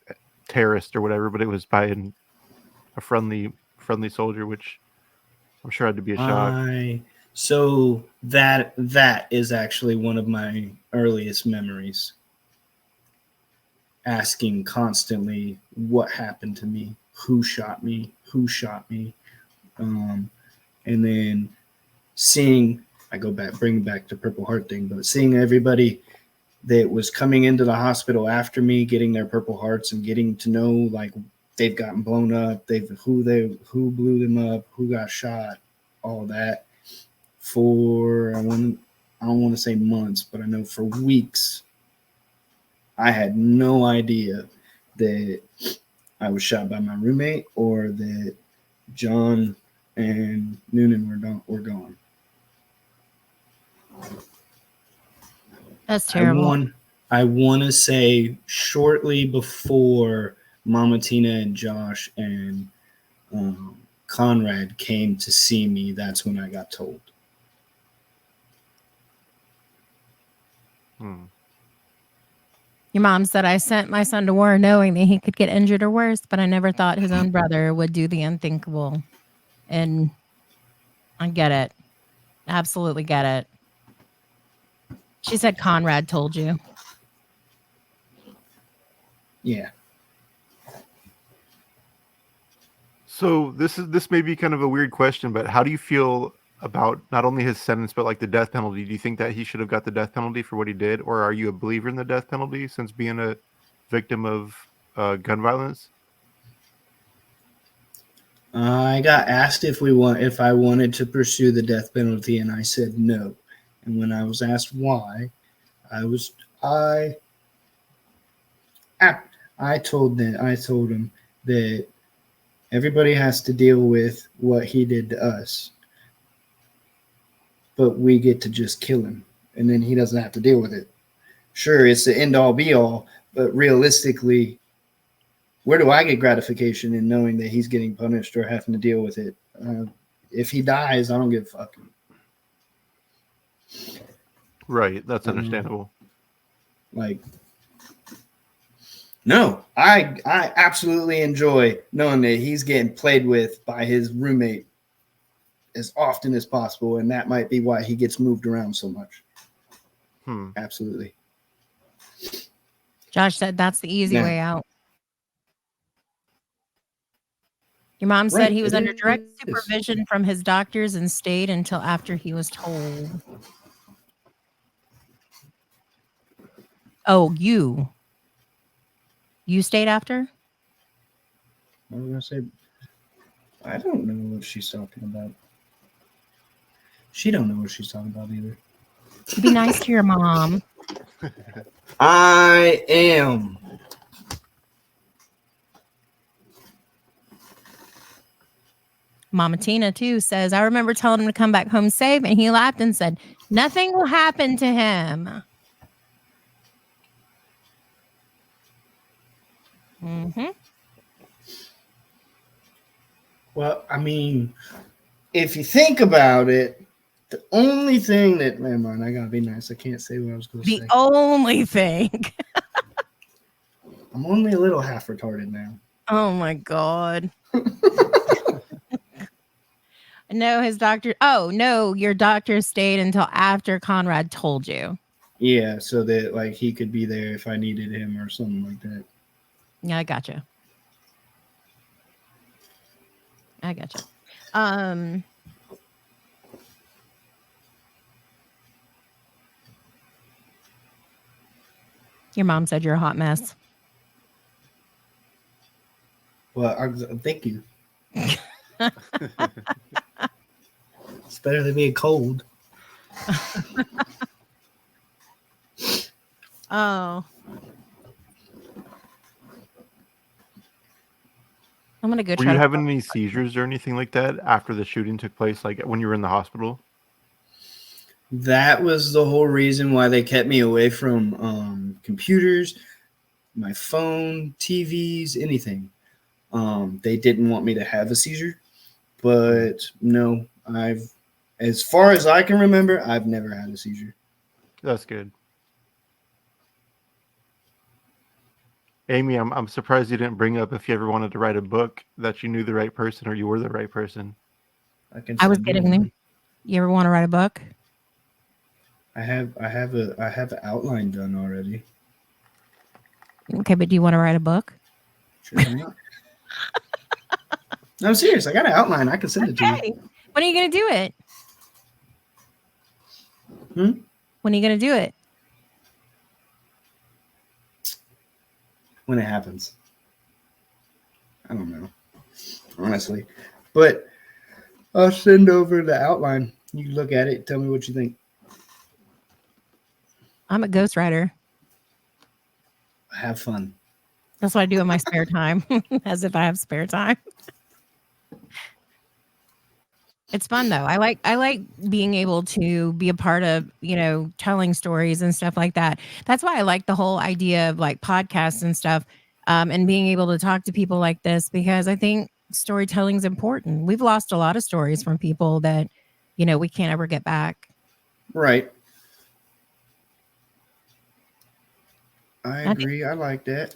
terrorist or whatever, but it was by a friendly soldier, which I'm sure had to be a shock. So that is actually one of my earliest memories. Asking constantly what happened to me, who shot me, and then seeing, bring back the Purple Heart thing, but seeing everybody that was coming into the hospital after me getting their Purple Hearts and getting to know like they've gotten blown up, who blew them up, who got shot, all that for I don't want to say months, but I know for weeks. I had no idea that I was shot by my roommate or that John and Noonan were gone. That's terrible. I want to say shortly before Mama Tina and Josh and Conrad came to see me, that's when I got told. Your mom said, I sent my son to war knowing that he could get injured or worse, but I never thought his own brother would do the unthinkable. And I get it. Absolutely get it. She said Conrad told you. Yeah. So this may be kind of a weird question, but how do you feel about not only his sentence but like the death penalty? Do you think that he should have got the death penalty for what he did, or are you a believer in the death penalty since being a victim of gun violence? I got asked if I wanted to pursue the death penalty, and I said no. And when I was asked why, I told him that everybody has to deal with what he did to us, but we get to just kill him, and then he doesn't have to deal with it. Sure, it's the end all be all, but realistically, where do I get gratification in knowing that he's getting punished or having to deal with it? If he dies, I don't give a fuck. Right. That's understandable. Like, no, I absolutely enjoy knowing that he's getting played with by his roommate as often as possible, and that might be why he gets moved around so much. Absolutely. Josh said that's the easy Yeah. way out. Your mom said he was under direct supervision from his doctors and stayed until after he was told. Oh, you stayed after? I was gonna say, I don't know what she's talking about. She don't know what she's talking about either. Be nice to your mom. I am. Mama Tina, too, says, I remember telling him to come back home safe, and he laughed and said, nothing will happen to him. Mm-hmm. Well, I mean, if you think about it, the only thing that, never mind, I gotta be nice. I can't say what I was going to say. The only thing. I'm only a little half retarded now. Oh, my God. No, his doctor. Oh, no, your doctor stayed until after Conrad told you. Yeah, so that like he could be there if I needed him or something like that. Yeah, I gotcha. Your mom said you're a hot mess. Well, thank you. It's better than being cold. Oh. I'm going to go Were try you to. having any seizures or anything like that after the shooting took place, like when you were in the hospital? That was the whole reason why they kept me away from computers, my phone, TVs, anything. They didn't want me to have a seizure, but no, as far as I can remember, I've never had a seizure. That's good. Amy, I'm surprised you didn't bring up if you ever wanted to write a book that you knew the right person or you were the right person. I was getting there. You ever want to write a book? I have an outline done already. Okay, but do you want to write a book? Sure, why not? No, I'm serious. I got an outline. I can send it to you. When are you going to do it? When are you going to do it? When it happens. I don't know, honestly. But I'll send over the outline. You can look at it. Tell me what you think. I'm a ghostwriter. Have fun. That's what I do in my spare time, as if I have spare time. It's fun though. I like being able to be a part of, telling stories and stuff like that. That's why I like the whole idea of like podcasts and stuff, and being able to talk to people like this, because I think storytelling is important. We've lost a lot of stories from people that, we can't ever get back. Right. I agree. I like that.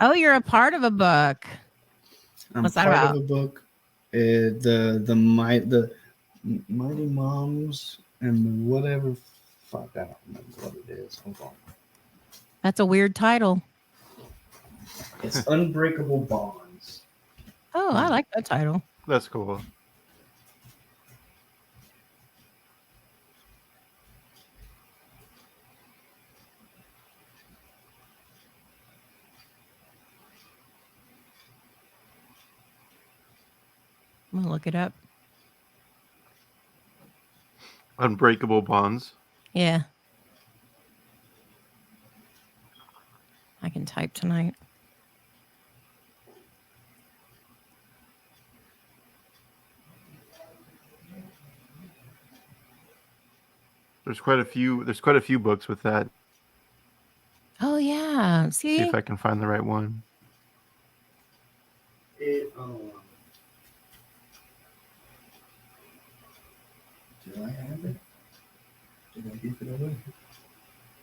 Oh, you're a part of a book. What's that about? Of a book. The Mighty Moms and the whatever. Fuck, I don't remember what it is. Hold on. That's a weird title. It's Unbreakable Bonds. Oh, I like that title. That's cool. I'm gonna look it up. Unbreakable Bonds. Yeah. I can type tonight. There's quite a few. There's quite a few books with that. Oh yeah. See See? if I can find the right one. Did I have it? Did I give it away?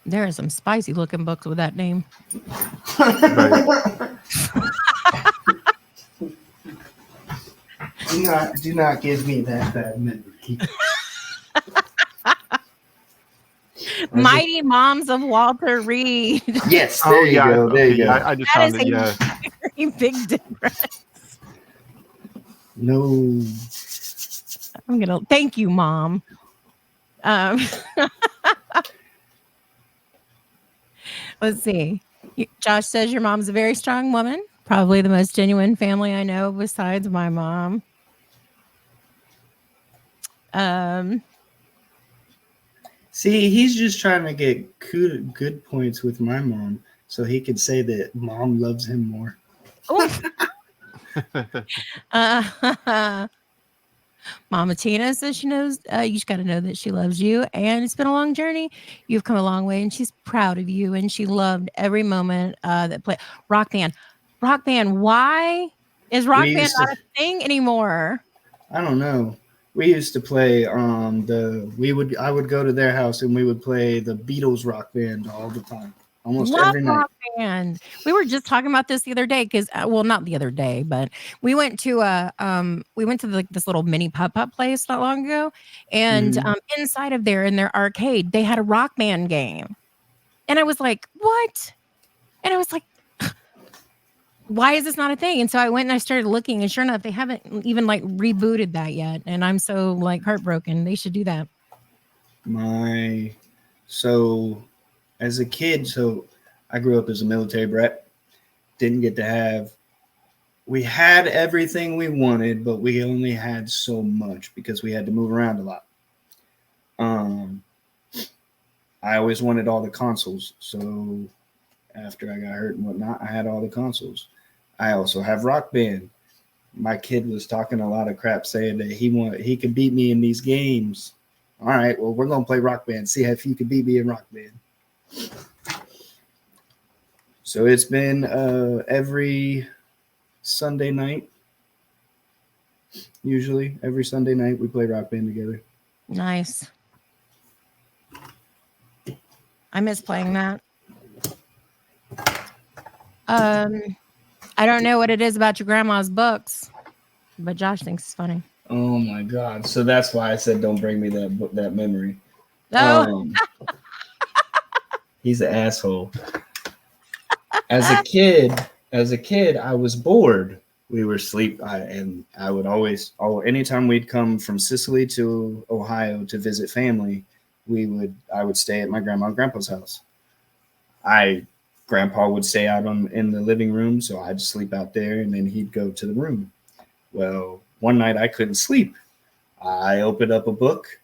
There are some spicy looking books with that name. Do not give me that bad memory. Mighty Moms of Walter Reed. Yes, there you go. There you go. I just That found is it. a Yeah. very big difference. No. I'm gonna thank you, Mom. Let's see. Josh says your mom's a very strong woman. Probably the most genuine family I know besides my mom. See, he's just trying to get good points with my mom so he could say that mom loves him more. Mama Tina says she knows you just got to know that she loves you, and it's been a long journey. You've come a long way, and she's proud of you, and she loved every moment that play rock band. Why is rock band not a thing anymore? I don't know. We used to play I would go to their house and we would play the Beatles rock band all the time. Almost Love every night. rock band. We were just talking about this the other day because, well, not the other day, but we went to this little mini pop-up place not long ago, and inside of there in their arcade they had a rock band game, and I was like, what? And I was like, why is this not a thing? And so I went and I started looking, and sure enough, they haven't even like rebooted that yet, and I'm so like heartbroken. They should do that. As a kid, I grew up as a military brat. Didn't get to have. We had everything we wanted, but we only had so much because we had to move around a lot. I always wanted all the consoles. So after I got hurt and whatnot, I had all the consoles. I also have Rock Band. My kid was talking a lot of crap saying that he could beat me in these games. All right, well, we're going to play Rock Band. See if you can beat me in Rock Band. So it's been every Sunday night. Usually every Sunday night we play Rock Band together. Nice. I miss playing that. I don't know what it is about your grandma's books, but Josh thinks it's funny. Oh my God. So that's why I said don't bring me that memory. Oh. He's an asshole. As a kid, I was bored. We were asleep, and I would anytime we'd come from Sicily to Ohio to visit family, I would stay at my grandma and grandpa's house. Grandpa would stay out in the living room, so I'd sleep out there, and then he'd go to the room. Well, one night I couldn't sleep. I opened up a book,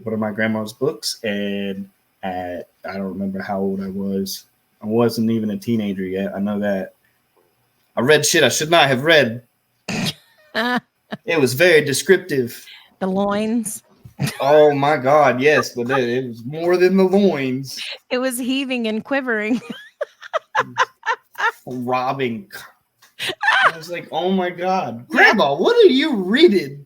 one of my grandma's books, and I don't remember how old I was. I wasn't even a teenager yet. I know that. I read shit I should not have read. It was very descriptive. The loins. Oh my God, yes, but it was more than the loins. It was heaving and quivering. Robbing. I was like, oh my God, Grandma, what are you reading?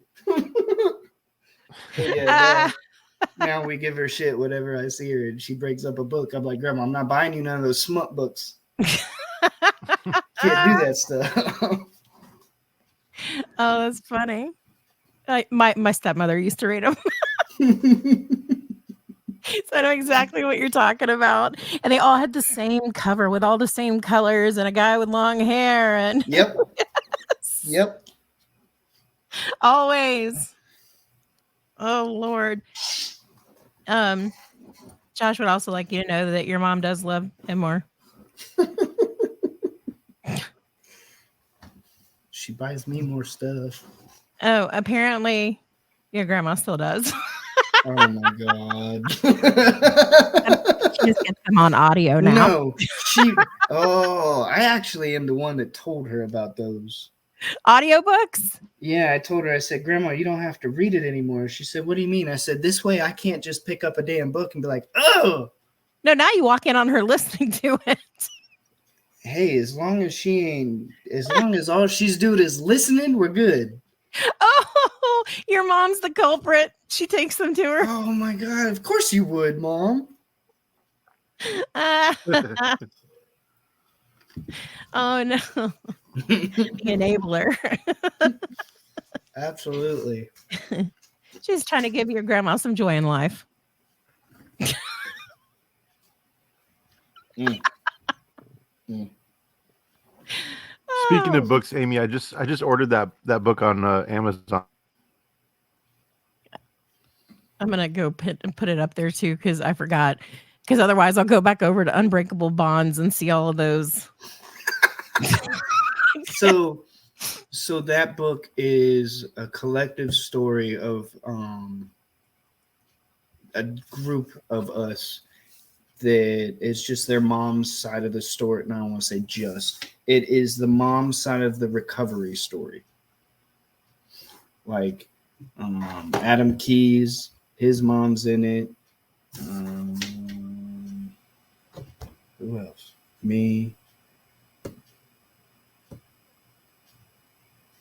Now we give her shit whenever I see her and she breaks up a book. I'm like, Grandma, I'm not buying you none of those smut books. Can't do that stuff. Oh, that's funny. My stepmother used to read them. So I know exactly what you're talking about. And they all had the same cover with all the same colors and a guy with long hair. And Yep. Yes. Yep. Always. Oh, Lord. Josh would also like you to know that your mom does love him more. She buys me more stuff. Oh, apparently your grandma still does. Oh my God. She just gets them on audio now. No, I actually am the one that told her about those. Audiobooks? Yeah, I told her, I said, Grandma, you don't have to read it anymore. She said, what do you mean? I said, this way I can't just pick up a damn book and be like, oh. No, now you walk in on her listening to it. Hey, as long as all she's doing is listening, we're good. Oh, your mom's the culprit. She takes them to her. Oh my God, of course you would, Mom. Oh no. The enabler. Absolutely. She's trying to give your grandma some joy in life. Speaking of Oh. books, Amy, I just ordered that book on Amazon. I'm gonna go put it up there too because I forgot. Because otherwise, I'll go back over to Unbreakable Bonds and see all of those. So that book is a collective story of a group of us that it's just their mom's side of the story. And I don't want to say just. It is the mom's side of the recovery story. Like Adam Keyes, his mom's in it. Who else? Me.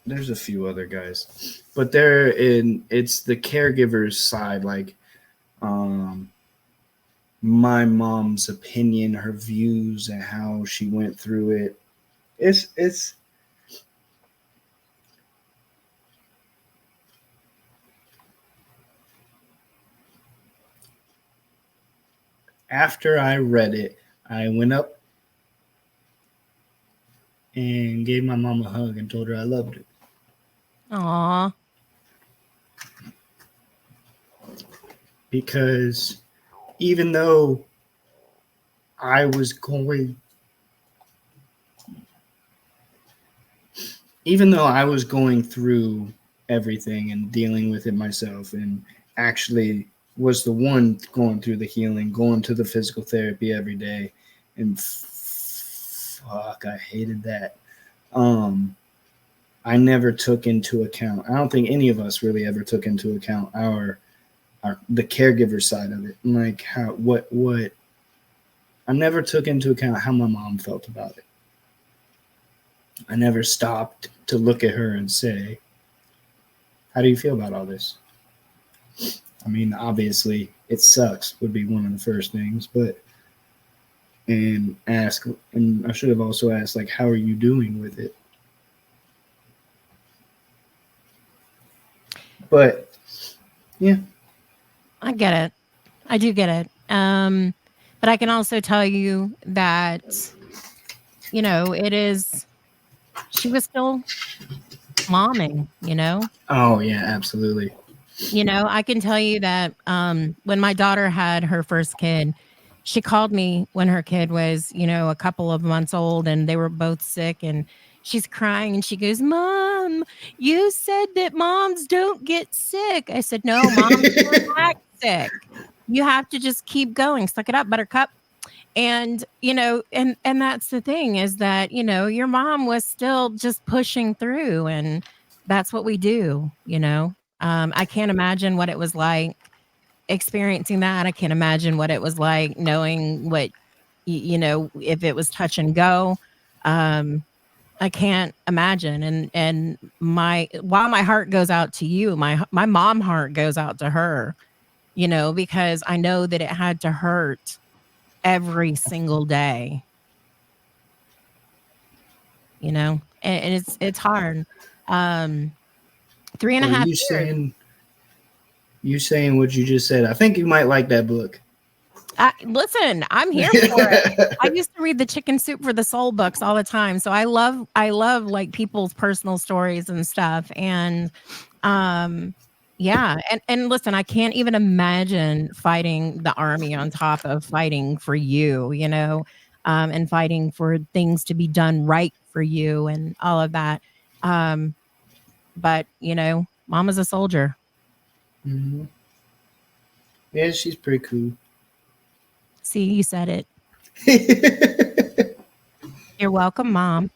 There's a few other guys, but it's the caregiver's side, like my mom's opinion, her views, and how she went through it. It's after I read it, I went up and gave my mom a hug and told her I loved her. Aw. Because even though I was going through everything and dealing with it myself, and actually was the one going through the healing, going to the physical therapy every day, and fuck, I hated that. I never took into account, I don't think any of us really ever took into account the caregiver side of it. And like what I never took into account how my mom felt about it. I never stopped to look at her and say, how do you feel about all this? I mean, obviously it sucks would be one of the first things, and I should have also asked, like, how are you doing with it? But yeah. I get it. I do get it. But I can also tell you that, she was still momming, Oh yeah, absolutely. I can tell you that when my daughter had her first kid, she called me when her kid was, a couple of months old, and they were both sick, and she's crying, and she goes, Mom, you said that moms don't get sick. I said, no, moms don't act sick. You have to just keep going. Suck it up, buttercup. And, and that's the thing is that, your mom was still just pushing through, and that's what we do, I can't imagine what it was like experiencing that. I can't imagine what it was like knowing what, if it was touch and go. I can't imagine. And while my heart goes out to you, my mom heart goes out to her, because I know that it had to hurt every single day, and it's hard. 3.5 years. You saying what you just said. I think you might like that book. Listen, I'm here for it. I used to read the Chicken Soup for the Soul books all the time. So I love like people's personal stories and stuff. And yeah. And listen, I can't even imagine fighting the army on top of fighting for you, and fighting for things to be done right for you and all of that. But Mama's a soldier. Mm-hmm. Yeah, she's pretty cool. See, you said it. You're welcome, Mom.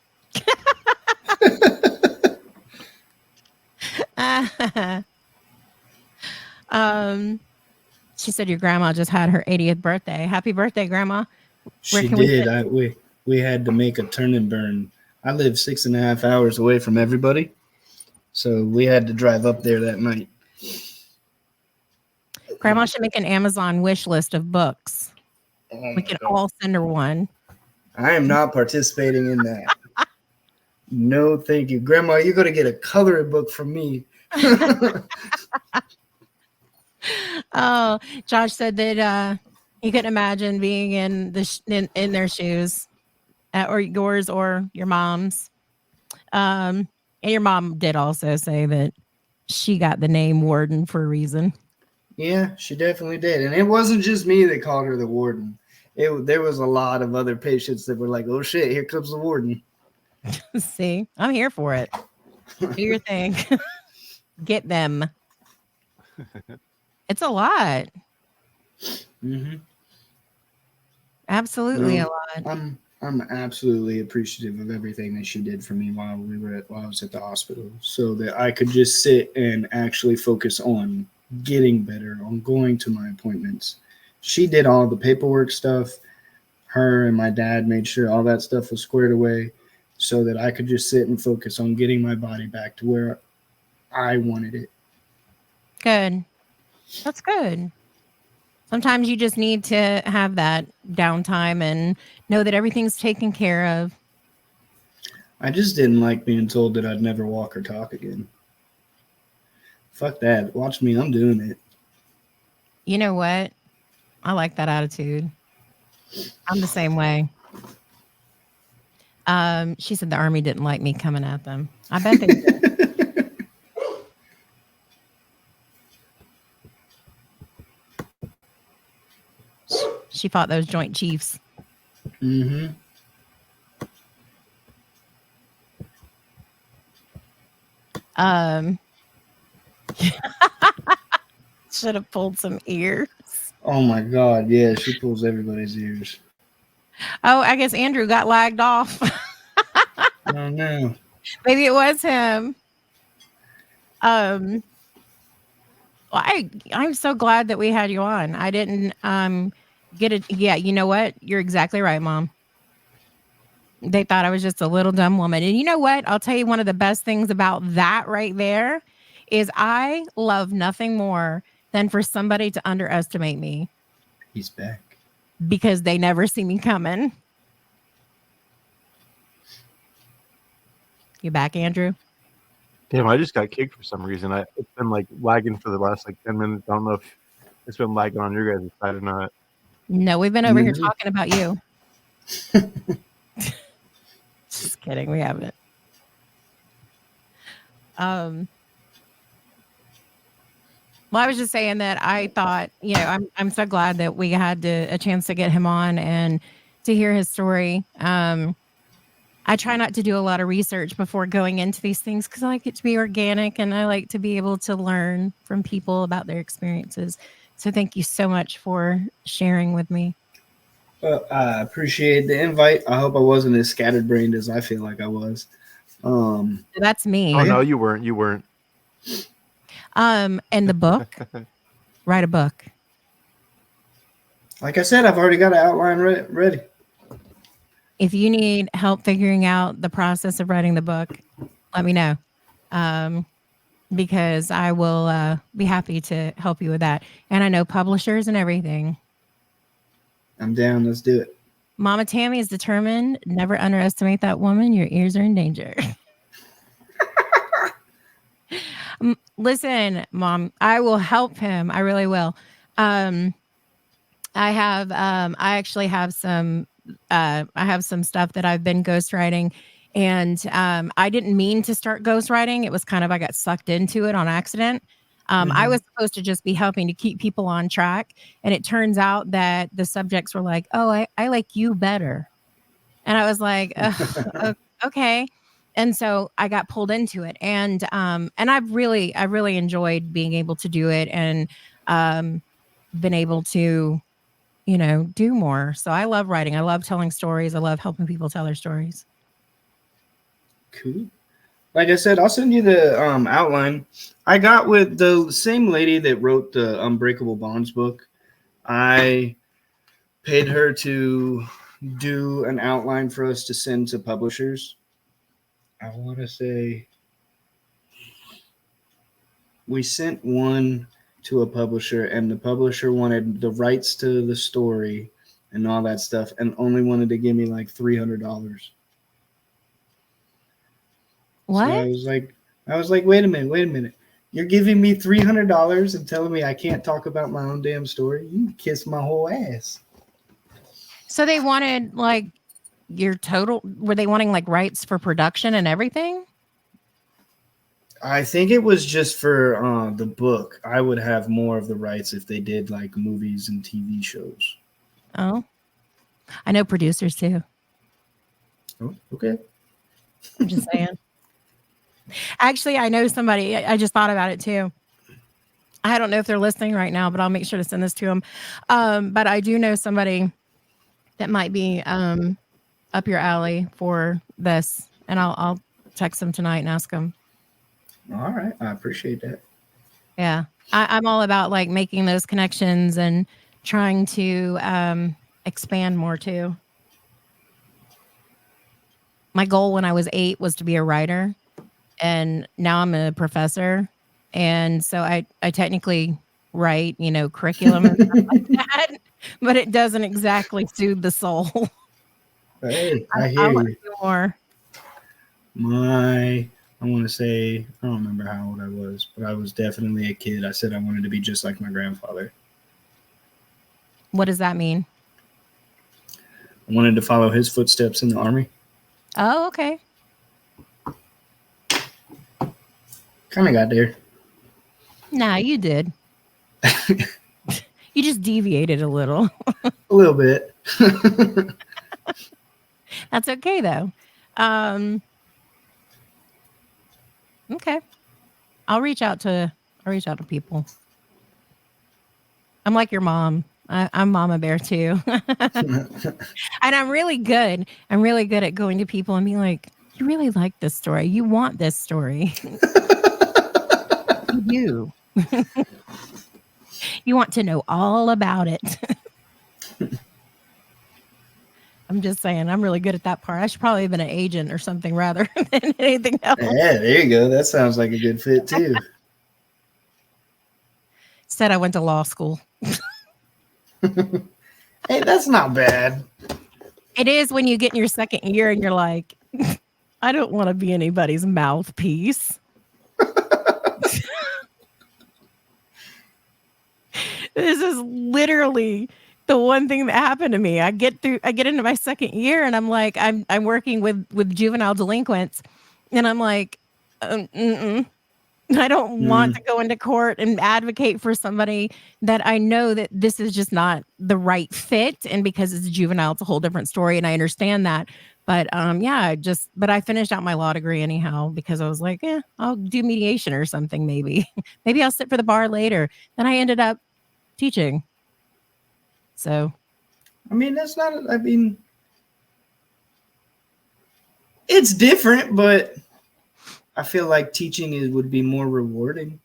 She said your grandma just had her 80th birthday. Happy birthday, Grandma. Where She can we did. get- We had to make a turn and burn. I live 6.5 hours away from everybody, so we had to drive up there that night. Grandma should make an Amazon wish list of books. Oh We can my God. all send her one. I am not participating in that. No, thank you, Grandma. You're gonna get a coloring book from me. Oh, Josh said that he couldn't imagine being in in their shoes, or yours or your mom's. And your mom did also say that she got the name Warden for a reason. Yeah, she definitely did, and it wasn't just me that called her the warden. There was a lot of other patients that were like, "Oh shit, here comes the warden." See, I'm here for it. Do your thing. Get them. It's a lot. Mm-hmm. Absolutely No, a lot. I'm absolutely appreciative of everything that she did for me while I was at the hospital, so that I could just sit and actually focus on getting better, on going to my appointments. She did all the paperwork stuff. Her and my dad made sure all that stuff was squared away, so that I could just sit and focus on getting my body back to where I wanted it. Good. That's good. Sometimes you just need to have that downtime and know that everything's taken care of. I just didn't like being told that I'd never walk or talk again. Fuck that. Watch me. I'm doing it. You know what? I like that attitude. I'm the same way. She said the army didn't like me coming at them. I bet they did. She fought those Joint Chiefs. Mm-hmm. Should have pulled some ears. Oh my God. Yeah, she pulls everybody's ears. Oh, I guess Andrew got lagged off. Oh no. Maybe it was him. Well, I'm so glad that we had you on. I didn't get it. Yeah, you know what? You're exactly right, Mom. They thought I was just a little dumb woman. And you know what? I'll tell you one of the best things about that right there is I love nothing more than for somebody to underestimate me He's back. because they never see me coming. You back, Andrew? Damn, I just got kicked for some reason. It's been like lagging for the last like 10 minutes. I don't know if it's been lagging on your guys' side or not. No, we've been over here Mhm. talking about you. Just kidding. We haven't. Well, I was just saying that I thought, I'm so glad that we had a chance to get him on and to hear his story. I try not to do a lot of research before going into these things because I like it to be organic and I like to be able to learn from people about their experiences. So thank you so much for sharing with me. Well, I appreciate the invite. I hope I wasn't as scatterbrained as I feel like I was. That's me. Oh no, you weren't. You weren't. And the book, write a book. Like I said, I've already got an outline ready. If you need help figuring out the process of writing the book, let me know. Because I will be happy to help you with that. And I know publishers and everything. I'm down. Let's do it. Mama Tammy is determined. Never underestimate that woman. Your ears are in danger. Listen, Mom, I will help him. I really will. I actually have some stuff that I've been ghostwriting, and I didn't mean to start ghostwriting. It was kind of, I got sucked into it on accident. I was supposed to just be helping to keep people on track. And it turns out that the subjects were like, oh, I like you better. And I was like, okay. And so I got pulled into it. And I've really enjoyed being able to do it and been able to, do more. So I love writing. I love telling stories. I love helping people tell their stories. Cool. Like I said, I'll send you the outline. I got with the same lady that wrote the Unbreakable Bonds book. I paid her to do an outline for us to send to publishers. I want to say we sent one to a publisher, and the publisher wanted the rights to the story and all that stuff, and only wanted to give me like $300. What? So I was like, wait a minute. You're giving me $300 and telling me I can't talk about my own damn story? You can kiss my whole ass. So they wanted like your total, were they wanting like rights for production and everything? I think it was just for the book. I would have more of the rights if they did like movies and TV shows. Oh, I know producers too. Oh, okay. I'm just saying. Actually, I know somebody. I just thought about it too. I don't know if they're listening right now, but I'll make sure to send this to them. But I do know somebody that might be up your alley for this, and I'll text them tonight and ask them. All right. I appreciate that. Yeah, I'm all about like making those connections and trying to expand more too. My goal when I was 8 was to be a writer, and now I'm a professor, and so I technically write, curriculum and stuff like that, but it doesn't exactly soothe the soul. Hey, I I hear want to you. do more. I want to say, I don't remember how old I was, but I was definitely a kid. I said I wanted to be just like my grandfather. What does that mean? I wanted to follow his footsteps in the army. Oh, okay. Kind of got there. Nah, you did. You just deviated a little. A little bit. That's okay though. Okay. I'll reach out to people. I'm like your mom. I'm Mama Bear too. And I'm really good. I'm really good at going to people and being like, you really like this story. You want this story. You do. You want to know all about it. I'm just saying, I'm really good at that part. I should probably have been an agent or something rather than anything else. Yeah, there you go. That sounds like a good fit too. Said I went to law school. Hey, that's not bad. It is when you get in your second year and you're like, I don't want to be anybody's mouthpiece. This is literally the one thing that happened to me. I get into my second year and I'm like, I'm working with juvenile delinquents, and I'm like, I don't want to go into court and advocate for somebody that I know that this is just not the right fit. And because it's a juvenile, it's a whole different story. And I understand that. But but I finished out my law degree anyhow, because I was like, I'll do mediation or something. Maybe I'll sit for the bar later. Then I ended up teaching. So, I mean, it's different, but I feel like teaching would be more rewarding.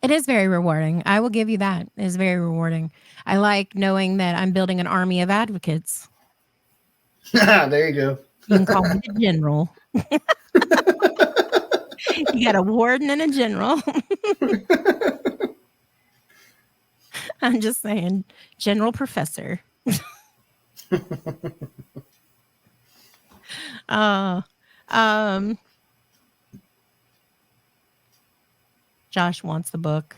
it is very rewarding. I will give you that. It is very rewarding. I like knowing that I'm building an army of advocates. There you go. You can call me the general. You got a warden and a general. I'm just saying, general professor. Josh wants the book.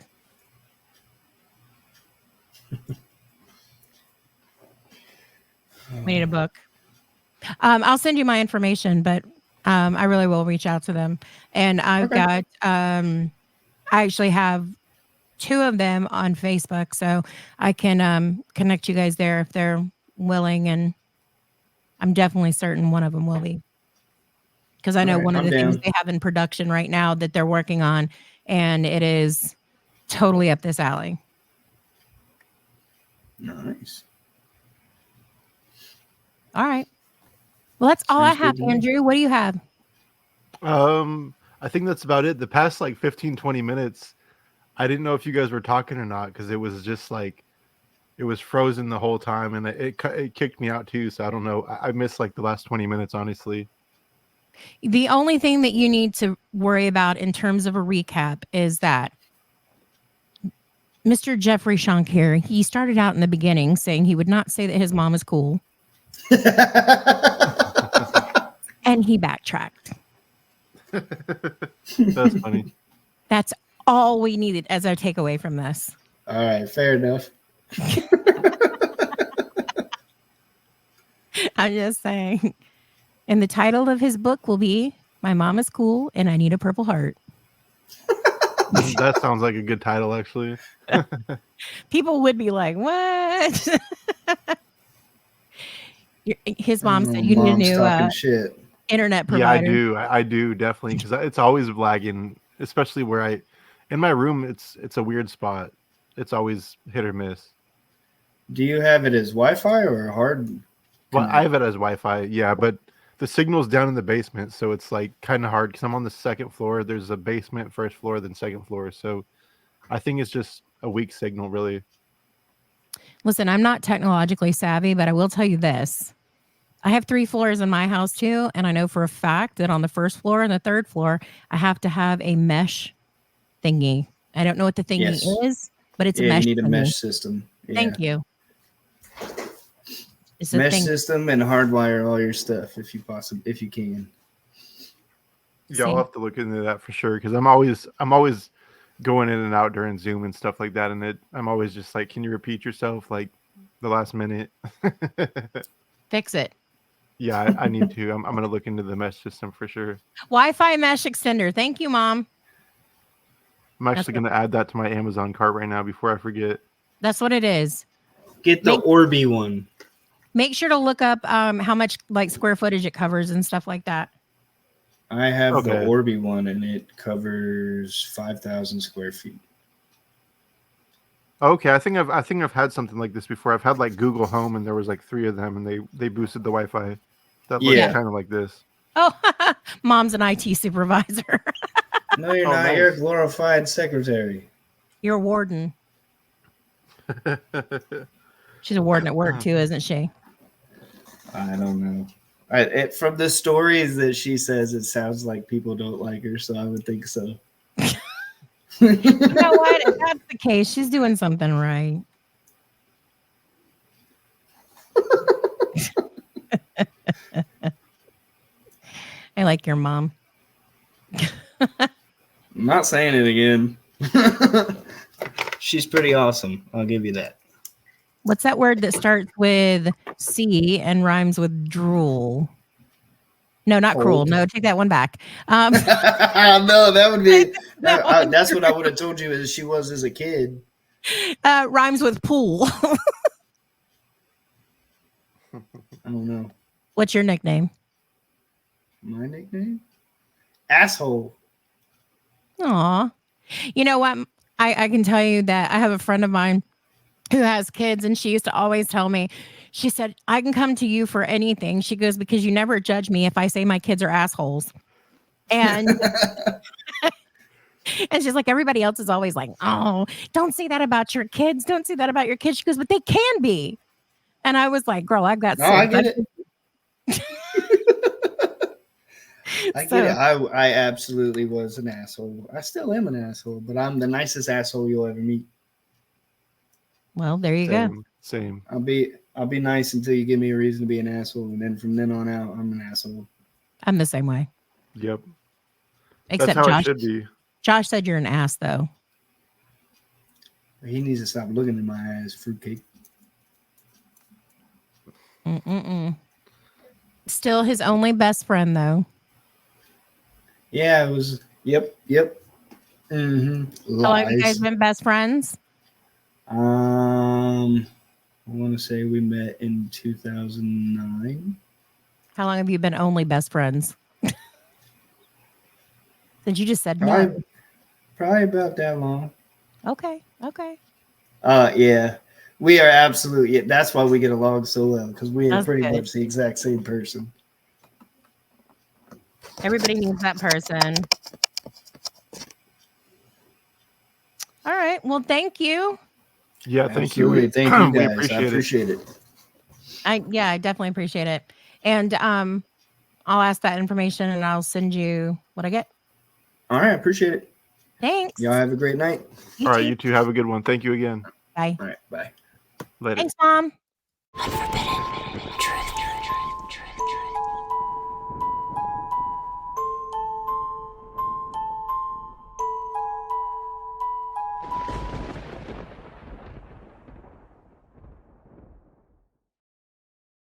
We need a book. I'll send you my information, but I really will reach out to them. And I've got, I actually have 2 of them on Facebook, so I can connect you guys there if they're willing. And I'm definitely certain one of them will be, because I know one of the things they have in production right now that they're working on, and it is totally up this alley. Nice. All right. Well, that's all I have, Andrew. What do you have? I I think that's about it. The past like 15, 20 minutes, I didn't know if you guys were talking or not because it was just like it was frozen the whole time, and it kicked me out too. So I don't know. I missed like the last 20 minutes, honestly. The only thing that you need to worry about in terms of a recap is that Mr. Jeffrey Shonk here, he started out in the beginning saying he would not say that his mom is cool, and he backtracked. That's funny. That's all we needed as our takeaway from this. All right, fair enough. I'm just saying. And the title of his book will be My Mom is Cool and I Need a Purple Heart. That sounds like a good title, actually. People would be like, what? His mom said you need a new shit. internet Yeah, I provider. do. I do definitely because it's always lagging, especially where in my room. It's a weird spot. It's always hit or miss. Do you have it as Wi-Fi or hard? Well, I have it as Wi-Fi, yeah, but the signal's down in the basement, so it's like kind of hard because I'm on the second floor. There's a basement, first floor, then second floor. So I think it's just a weak signal, really. Listen, I'm not technologically savvy, but I will tell you this. I have 3 floors in my house too, and I know for a fact that on the first floor and the third floor, I have to have a mesh thingy. I don't know what the thingy is, but it's a mesh. You need a thingy. mesh system. Yeah. Thank you. It's a Mesh thing. system and hardwire all your stuff if you can. Yeah, I'll have to look into that for sure because I'm always going in and out during Zoom and stuff like that, and I'm always just like, can you repeat yourself like the last minute? Fix it. Yeah, I need to. I'm gonna look into the mesh system for sure. Wi-Fi mesh extender. Thank you, Mom. I'm actually gonna add that to my Amazon cart right now before I forget. That's what it is. Get the Orbi one. Make sure to look up how much like square footage it covers and stuff like that. I have the Orbi one, and it covers 5,000 square feet. Okay, I think I've had something like this before. I've had like Google Home, and there was like 3 of them, and they boosted the Wi-Fi. That looks kind of like this. Oh, Mom's an IT supervisor. No, you're not. Nice. You're a glorified secretary. You're a warden. She's a warden at work too, isn't she? I don't know. From the stories that she says, it sounds like people don't like her, so I would think so. You know what? If that's the case, she's doing something right. I like your mom. I'm not saying it again. She's pretty awesome. I'll give you that. What's that word that starts with C and rhymes with drool? No, not cruel. No, take that one back. No, that would be. That's what I would have told you as she was as a kid. Rhymes with pool. I don't know. What's your nickname? My nickname? Asshole. Aw. You know what? I can tell you that I have a friend of mine who has kids, and she used to always tell me, she said, I can come to you for anything. She goes, because you never judge me if I say my kids are assholes. And and she's like, everybody else is always like, oh, don't say that about your kids. Don't say that about your kids. She goes, but they can be. And I was like, girl, I've got I get it. I get it. I absolutely was an asshole. I still am an asshole, but I'm the nicest asshole you'll ever meet. Well, there you go. Same. I'll be nice until you give me a reason to be an asshole, and then from then on out, I'm an asshole. I'm the same way. Yep. Except That's how Josh. it should be. Josh said you're an ass, though. He needs to stop looking in my eyes, fruitcake. Still his only best friend, though. Yeah, it was. Yep. Mm-hmm. How long have you guys been best friends? I want to say we met in 2009. How long have you been only best friends? Since you just said no. Probably about that long. Okay. Yeah. We are absolutely. That's why we get along so well, because we are pretty much the exact same person. Everybody needs that person. All right. Well, thank you. Yeah, thank Absolutely. you. Thank you, We guys. I appreciate it. I definitely appreciate it. And I'll ask that information and I'll send you what I get. All right. I appreciate it. Thanks. Y'all have a great night. You All right, too. you two have a good one. Thank you again. Bye. All right. Bye. Later. Thanks, Mom. Unforbidden.